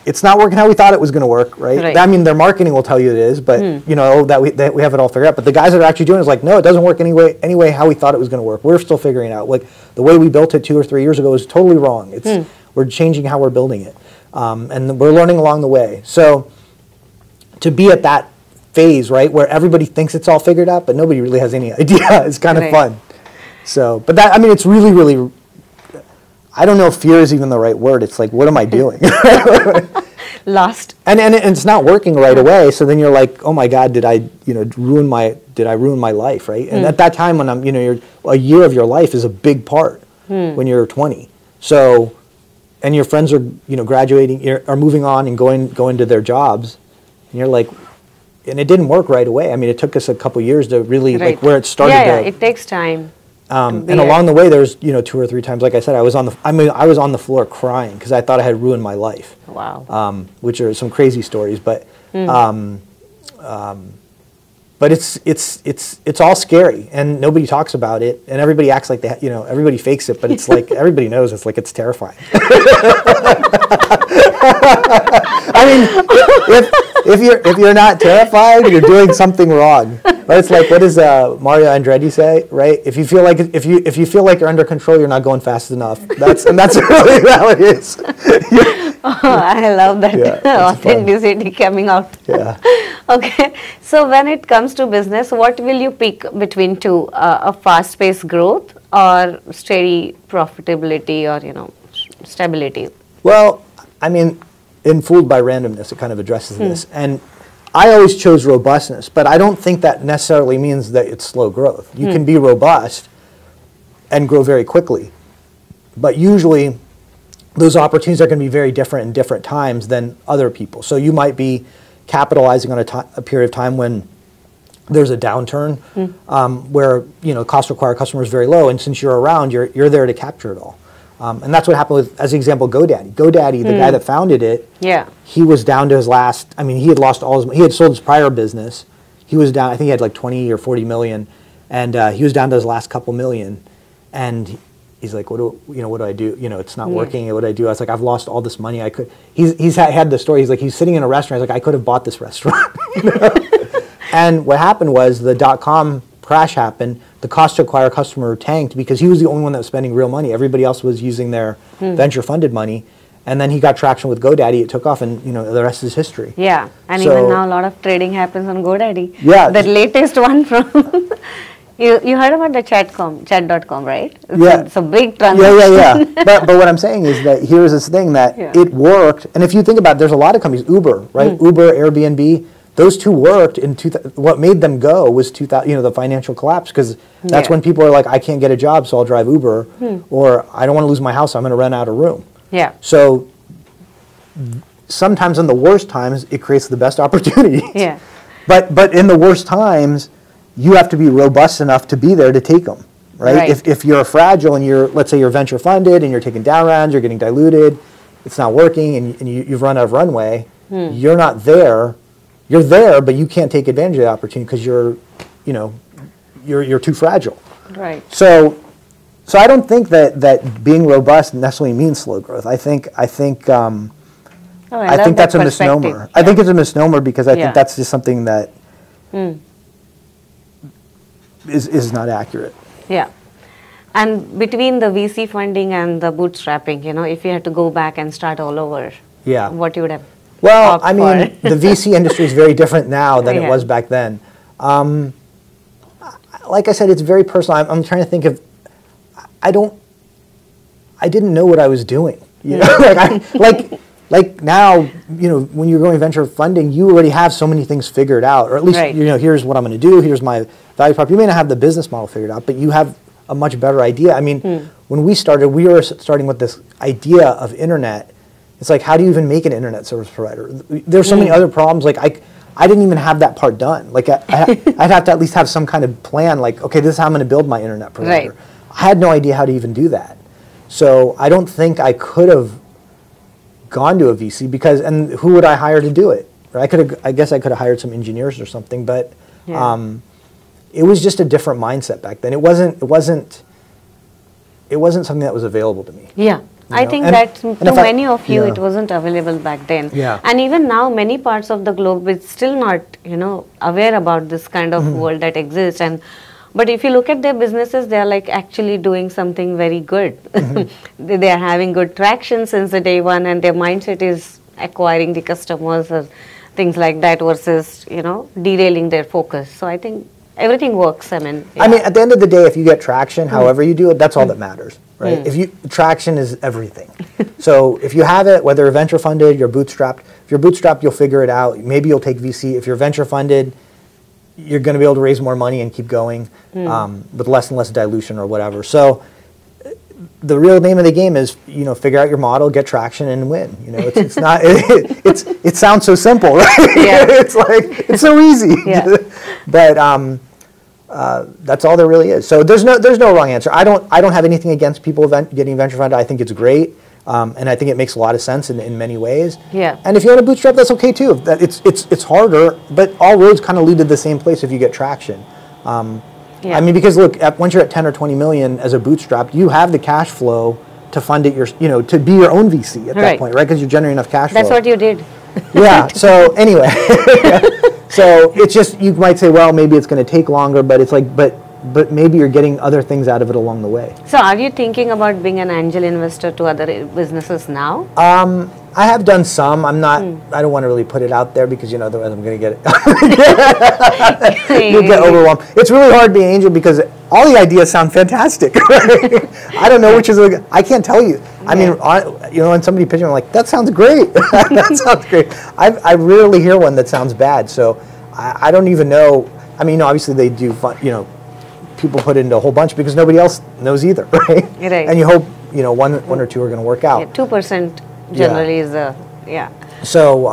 it's not working how we thought it was going to work, right? I mean, their marketing will tell you it is, but that we have it all figured out. But the guys that are actually doing it is like, no, it doesn't work anyway how we thought it was going to work. We're still figuring it out. Like the way we built it 2 or 3 years ago is totally wrong. We're changing how we're building it, and we're learning along the way. So to be at that phase, right, where everybody thinks it's all figured out, but nobody really has any idea. It's kind of fun. So, but that, I mean, it's really, really, I don't know if fear is even the right word. It's like, what am I doing? Lost. And it's not working right away. So then you're like, oh my God, did I ruin my life, right? And at that time when a year of your life is a big part when you're 20. So, and your friends are, graduating, are moving on and going to their jobs, and you're like, and it didn't work right away. I mean, it took us a couple years to really, like where it started. Yeah, it takes time. And along the way, there's 2 or 3 times, like I said, I was on the floor crying because I thought I had ruined my life. Wow. Which are some crazy stories, but it's all scary and nobody talks about it and everybody acts like everybody fakes it, but it's like everybody knows it's terrifying. I mean, if you're not terrified, you're doing something wrong. But it's like, what does Mario Andretti say? Right? If you feel like you're under control, you're not going fast enough. That's really how it is. Oh, I love that authenticity coming out. Yeah. Okay. So when it comes to business, what will you pick between two? A fast-paced growth or steady profitability or stability? Well, I mean, in Fooled by Randomness, it kind of addresses this. And I always chose robustness, but I don't think that necessarily means that it's slow growth. You can be robust and grow very quickly. But usually, those opportunities are going to be very different in different times than other people. So you might be capitalizing on a period of time when there's a downturn where cost to acquire customers is very low, and since you're around, you're there to capture it all. And that's what happened with, as an example, GoDaddy. GoDaddy, the guy that founded it, he was down to his last. I mean, he had lost all his. He had sold his prior business. He was down. I think he had like 20 or 40 million, and he was down to his last couple million, and he's like, what do I do? It's not working. What do I do? I was like, I've lost all this money. I could. He's had the story. He's like, he's sitting in a restaurant. He's like, I could have bought this restaurant. And what happened was the .com crash happened. The cost to acquire a customer tanked because he was the only one that was spending real money. Everybody else was using their venture funded money. And then he got traction with GoDaddy. It took off, and the rest is history. Yeah, and even now a lot of trading happens on GoDaddy. Yeah, the latest one from you heard about the chat.com, right? It's a big transaction. Yeah. But what I'm saying is that here's this thing that it worked. And if you think about it, there's a lot of companies, Uber, right? Uber, Airbnb. Those two worked in what made them go was the financial collapse, because that's when people are like, I can't get a job, so I'll drive Uber, or I don't want to lose my house, so I'm going to rent out a room. Yeah. So sometimes in the worst times, it creates the best opportunities. Yeah. But in the worst times, you have to be robust enough to be there to take them, right? If you're fragile and let's say you're venture funded and you're taking down rounds, you're getting diluted, it's not working, and you've run out of runway, you're not there. You're there, but you can't take advantage of the opportunity because you're too fragile. Right. So I don't think that being robust necessarily means slow growth. I think that's a misnomer. Yeah. I think it's a misnomer because I think that's just something that is not accurate. Yeah. And between the VC funding and the bootstrapping, if you had to go back and start all over, what you would have. Well, I mean, the VC industry is very different now than it was back then. Like I said, it's very personal. I'm trying to think of. I didn't know what I was doing. Like now, when you're going venture funding, you already have so many things figured out, or at least here's what I'm going to do. Here's my value prop. You may not have the business model figured out, but you have a much better idea. I mean, when we started, we were starting with this idea of internet. It's like, how do you even make an internet service provider? There's so many other problems. Like, I didn't even have that part done. Like, I'd have to at least have some kind of plan. Like, okay, this is how I'm going to build my internet provider. Right. I had no idea how to even do that. So I don't think I could have gone to a VC and who would I hire to do it? Or I guess I could have hired some engineers or something, but it was just a different mindset back then. It wasn't something that was available to me. Yeah. I think that to many of you, it wasn't available back then. Yeah. And even now, many parts of the globe is still not, aware about this kind of world that exists. But if you look at their businesses, they are like actually doing something very good. They are having good traction since the day one, and their mindset is acquiring the customers or things like that versus, derailing their focus. So I think everything works. I mean, at the end of the day, if you get traction, however you do it, that's all that matters. Right? Traction is everything. So if you have it, whether you're venture funded, you're bootstrapped. If you're bootstrapped, you'll figure it out. Maybe you'll take VC. If you're venture funded, you're going to be able to raise more money and keep going with less and less dilution or whatever. So the real name of the game is, figure out your model, get traction, and win. It's not. It sounds so simple, right? Yeah. It's so easy. Yeah. But that's all there really is. So there's no wrong answer. I don't have anything against people getting venture funded. I think it's great, and I think it makes a lot of sense in many ways. Yeah. And if you want to bootstrap, that's okay too. That it's harder, but all roads kind of lead to the same place if you get traction. I mean, because look, once you're at 10 or 20 million as a bootstrap, you have the cash flow to fund it. To be your own VC at that point, right? Because you're generating enough cash flow. That's what you did. Yeah. So anyway. So it's just, you might say, well, maybe it's going to take longer, but it's like, but maybe you're getting other things out of it along the way. So are you thinking about being an angel investor to other businesses now? I have done some. I'm not, I don't want to really put it out there because, otherwise I'm going to get you'll get overwhelmed. It's really hard being an angel because all the ideas sound fantastic. Right? I don't know which is, I can't tell you. I mean, when somebody pitches, I'm like, that sounds great. That sounds great. I rarely hear one that sounds bad. So I don't even know. I mean, obviously they do fun, people put into a whole bunch because nobody else knows either, right? Right. And you hope, one or two are going to work out. Yeah, 2% generally is So,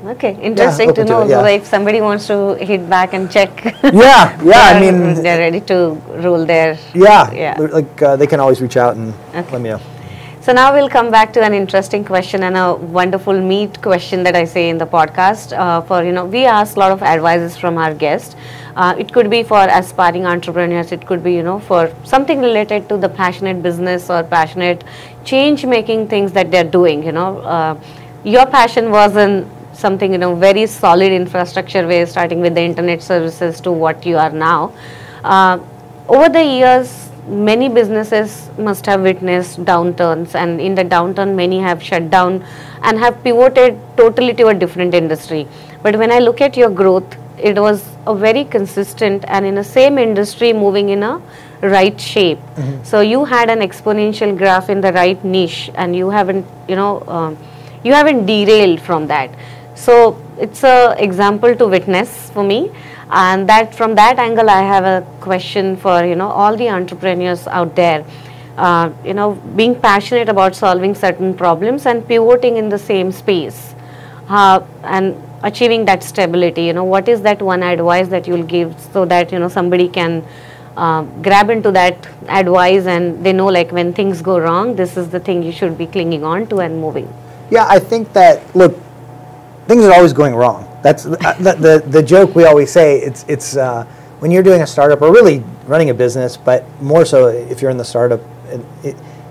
Okay, interesting to open know. it, yeah. So if somebody wants to hit back and check, Yeah, I mean, they're ready to rule their. yeah, like they can always reach out and Okay. let me know. So now we'll come back to an interesting question and a wonderful meat question that I say in the podcast. We ask a lot of advices from our guests. It could be for aspiring entrepreneurs. It could be, for something related to the passionate business or passionate change-making things that they're doing. Your passion was in something, very solid infrastructure way, starting with the internet services to what you are now. Over the years, many businesses must have witnessed downturns, and in the downturn many have shut down and have pivoted totally to a different industry. But when I look at your growth, it was a very consistent and in the same industry moving in a right shape. So you had an exponential graph in the right niche, and you haven't derailed from that. So it's a example to witness for me. And that from that angle, I have a question for all the entrepreneurs out there. Being passionate about solving certain problems and pivoting in the same space, and achieving that stability. What is that one advice that you'll give so that somebody can grab into that advice and they know, like, when things go wrong, this is the thing you should be clinging on to and moving. Yeah, I think that, look, things are always going wrong. That's the joke we always say. It's when you're doing a startup or really running a business, but more so if you're in the startup,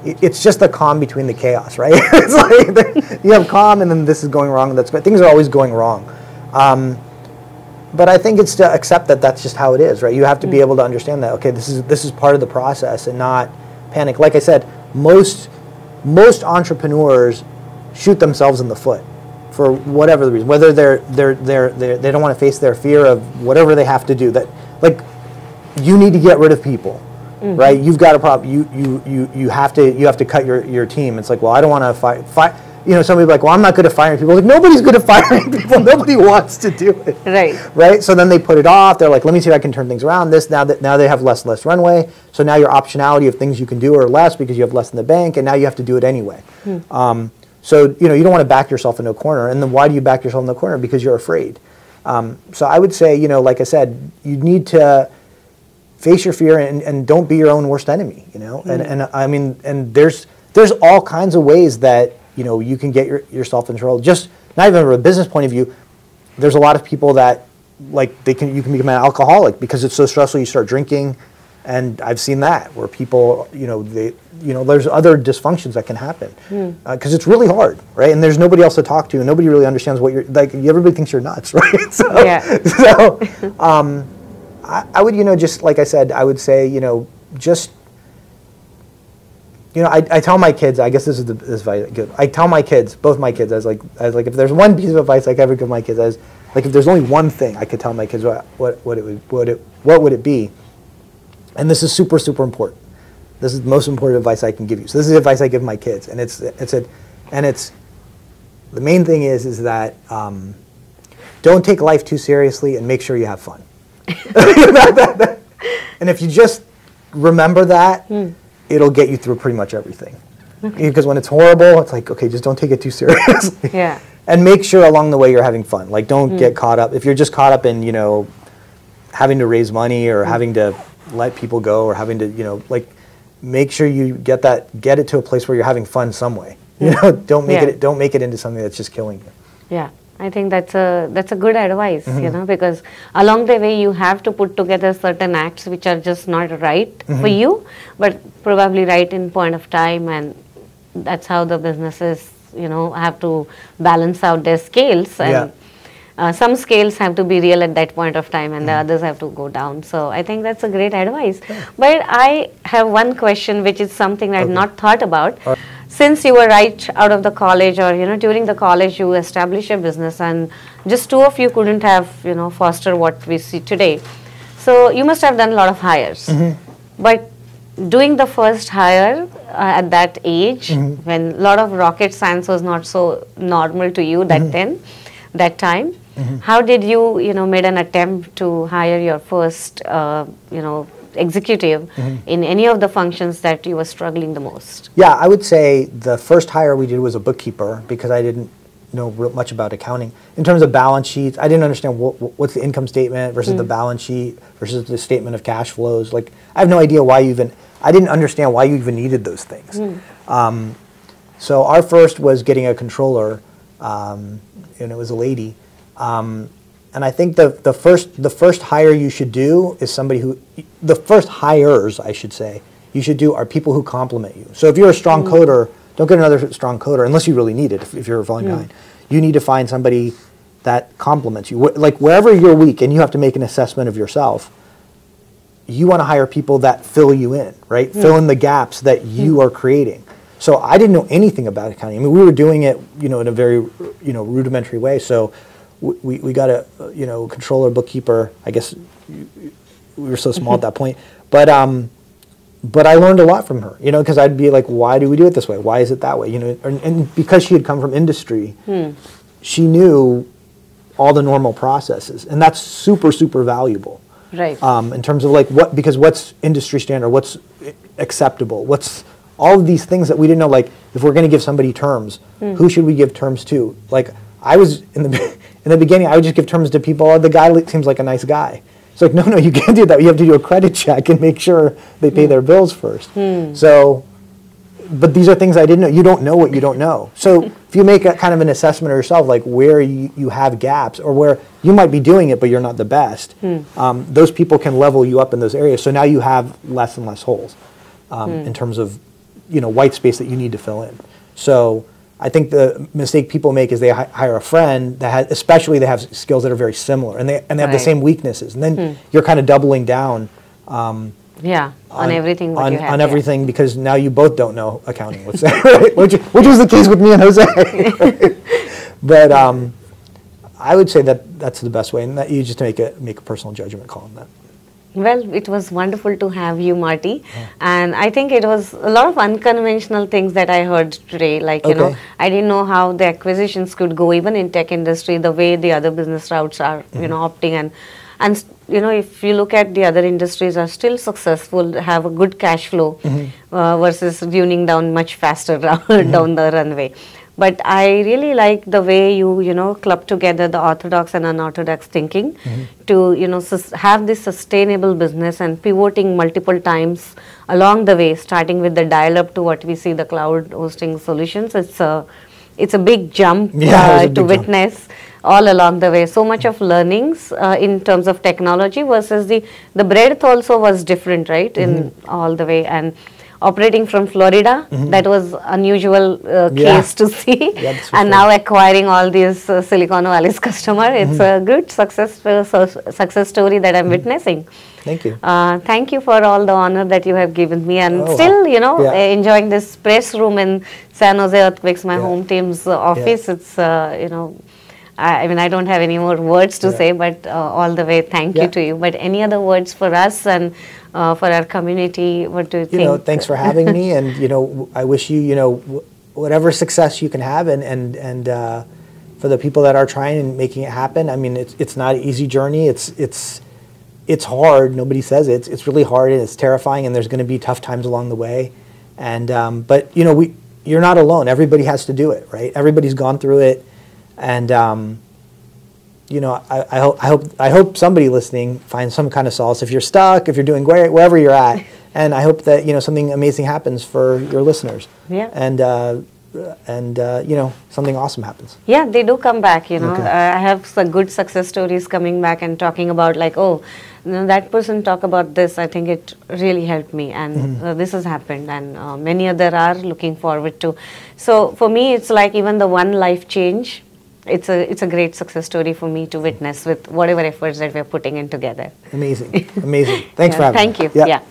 it's just the calm between the chaos, right? It's like you have calm, and then this is going wrong. That's things are always going wrong. But I think it's to accept that that's just how it is, right? You have to be able to understand that. Okay, this is part of the process, and not panic. Like I said, most entrepreneurs shoot themselves in the foot for whatever the reason, whether they don't want to face their fear of whatever they have to do. That, like, you need to get rid of people, right? You've got a problem. You have to cut your team. It's like, well, I don't want to fight. Somebody like, well, I'm not good at firing people. Like, nobody's good at firing people. Nobody wants to do it. Right. So then they put it off. They're like, let me see if I can turn things around. Now they have less runway. So now your optionality of things you can do are less because you have less in the bank, and now you have to do it anyway. So, you don't want to back yourself into a corner. And then why do you back yourself in the corner? Because you're afraid. So I would say, like I said, you need to face your fear and don't be your own worst enemy, And I mean, and there's all kinds of ways that, you can get yourself in trouble. Just not even from a business point of view, there's a lot of people that, like, you can become an alcoholic because it's so stressful, you start drinking. And I've seen that where people, there's other dysfunctions that can happen because it's really hard, right? And there's nobody else to talk to, and nobody really understands what you're like. Everybody thinks you're nuts, right? I would, just like I said, I would say, I tell my kids. I guess this is this advice I give. I tell my kids, both my kids, I was like, if there's one piece of advice I could ever give my kids, if there's only one thing I could tell my kids, what would it be? And this is super, super important. This is the most important advice I can give you. So this is the advice I give my kids, and it's the main thing is that don't take life too seriously and make sure you have fun. And if you just remember that, it'll get you through pretty much everything. Because when it's horrible, it's like, okay, just don't take it too seriously. Yeah. And make sure along the way you're having fun. Like, don't get caught up. If you're just caught up in, having to raise money or having to let people go or having to, make sure you get it to a place where you're having fun some way. Don't make it into something that's just killing you. Yeah. I think that's a good advice, because along the way you have to put together certain acts which are just not right for you, but probably right in point of time, and that's how the businesses, have to balance out their scales, and some scales have to be real at that point of time, and the others have to go down. So I think that's a great advice. But I have one question, which is something I've not thought about. Since you were right out of the college, or during the college, you established a business, and just two of you couldn't have foster what we see today. So you must have done a lot of hires. But doing the first hire at that age, when a lot of rocket science was not so normal to you that time, how did you made an attempt to hire your first executive in any of the functions that you were struggling the most? Yeah, I would say the first hire we did was a bookkeeper, because I didn't know much about accounting. In terms of balance sheets, I didn't understand what's the income statement versus the balance sheet versus the statement of cash flows. Like, I have no idea why I didn't understand why you even needed those things. So our first was getting a controller, and it was a lady. And I think the first hire you should do is somebody who, the first hires, I should say, you should do are people who complement you. So if you're a strong coder, don't get another strong coder unless you really need it, if you're falling behind. You need to find somebody that complements you. Like wherever you're weak and you have to make an assessment of yourself, you want to hire people that fill you in, right? Fill in the gaps that you are creating. So I didn't know anything about accounting. I mean, we were doing it, in a very, rudimentary way. So we got a, controller, bookkeeper. I guess we were so small at that point. But I learned a lot from her, because I'd be like, why do we do it this way? Why is it that way? And because she had come from industry, she knew all the normal processes, and that's super, super valuable. Right. In terms of like because what's industry standard, what's acceptable, what's all of these things that we didn't know. Like if we're going to give somebody terms, who should we give terms to? Like I was in the beginning, I would just give terms to people. Oh, the guy seems like a nice guy. It's like, no, you can't do that. You have to do a credit check and make sure they pay their bills first. So, but these are things I didn't know. You don't know what you don't know. So if you make a kind of an assessment of yourself, like where you have gaps or where you might be doing it, but you're not the best, those people can level you up in those areas. So now you have less and less holes in terms of, white space that you need to fill in. So I think the mistake people make is they hire a friend that especially they have skills that are very similar and they have the same weaknesses, and then you're kind of doubling down. On everything. On everything, because now you both don't know accounting, let's say, right? which was the case with me and Jose. Right? But I would say that's the best way, and that you just make a personal judgment call on that. Well, it was wonderful to have you, Marty. And I think it was a lot of unconventional things that I heard today. Like, I didn't know how the acquisitions could go, even in tech industry, the way the other business routes are, opting. And if you look at the other industries are still successful, have a good cash flow versus tuning down much faster down the runway. But I really like the way you, club together the orthodox and unorthodox thinking to, have this sustainable business and pivoting multiple times along the way, starting with the dial-up to what we see the cloud hosting solutions. It's a big jump to witness all along the way. So much of learnings in terms of technology versus the breadth also was different, right, in all the way. And operating from Florida, that was unusual case to see. And now acquiring all these Silicon Valley's customer, it's a good success story that I'm witnessing. Thank you. Thank you for all the honor that you have given me, and still, enjoying this press room in San Jose Earthquakes, my home team's office. It's, I mean, I don't have any more words to say, but all the way, thank you to you. But any other words for us and for our community? What do you think? Thanks for having me, and I wish you, whatever success you can have, and for the people that are trying and making it happen. I mean, it's not an easy journey. It's hard. Nobody says it. It's really hard, and it's terrifying, and there's going to be tough times along the way. And but you're not alone. Everybody has to do it, right? Everybody's gone through it. And I hope somebody listening finds some kind of solace. If you're stuck, if you're doing great, wherever you're at, and I hope that something amazing happens for your listeners. And something awesome happens. Yeah, they do come back. I have some good success stories coming back and talking about like, that person talk about this. I think it really helped me, and this has happened, and many other are looking forward to. So for me, it's like even the one life change. It's a great success story for me to witness with whatever efforts that we're putting in together. Amazing. Thanks for having me. Thank you. Yeah.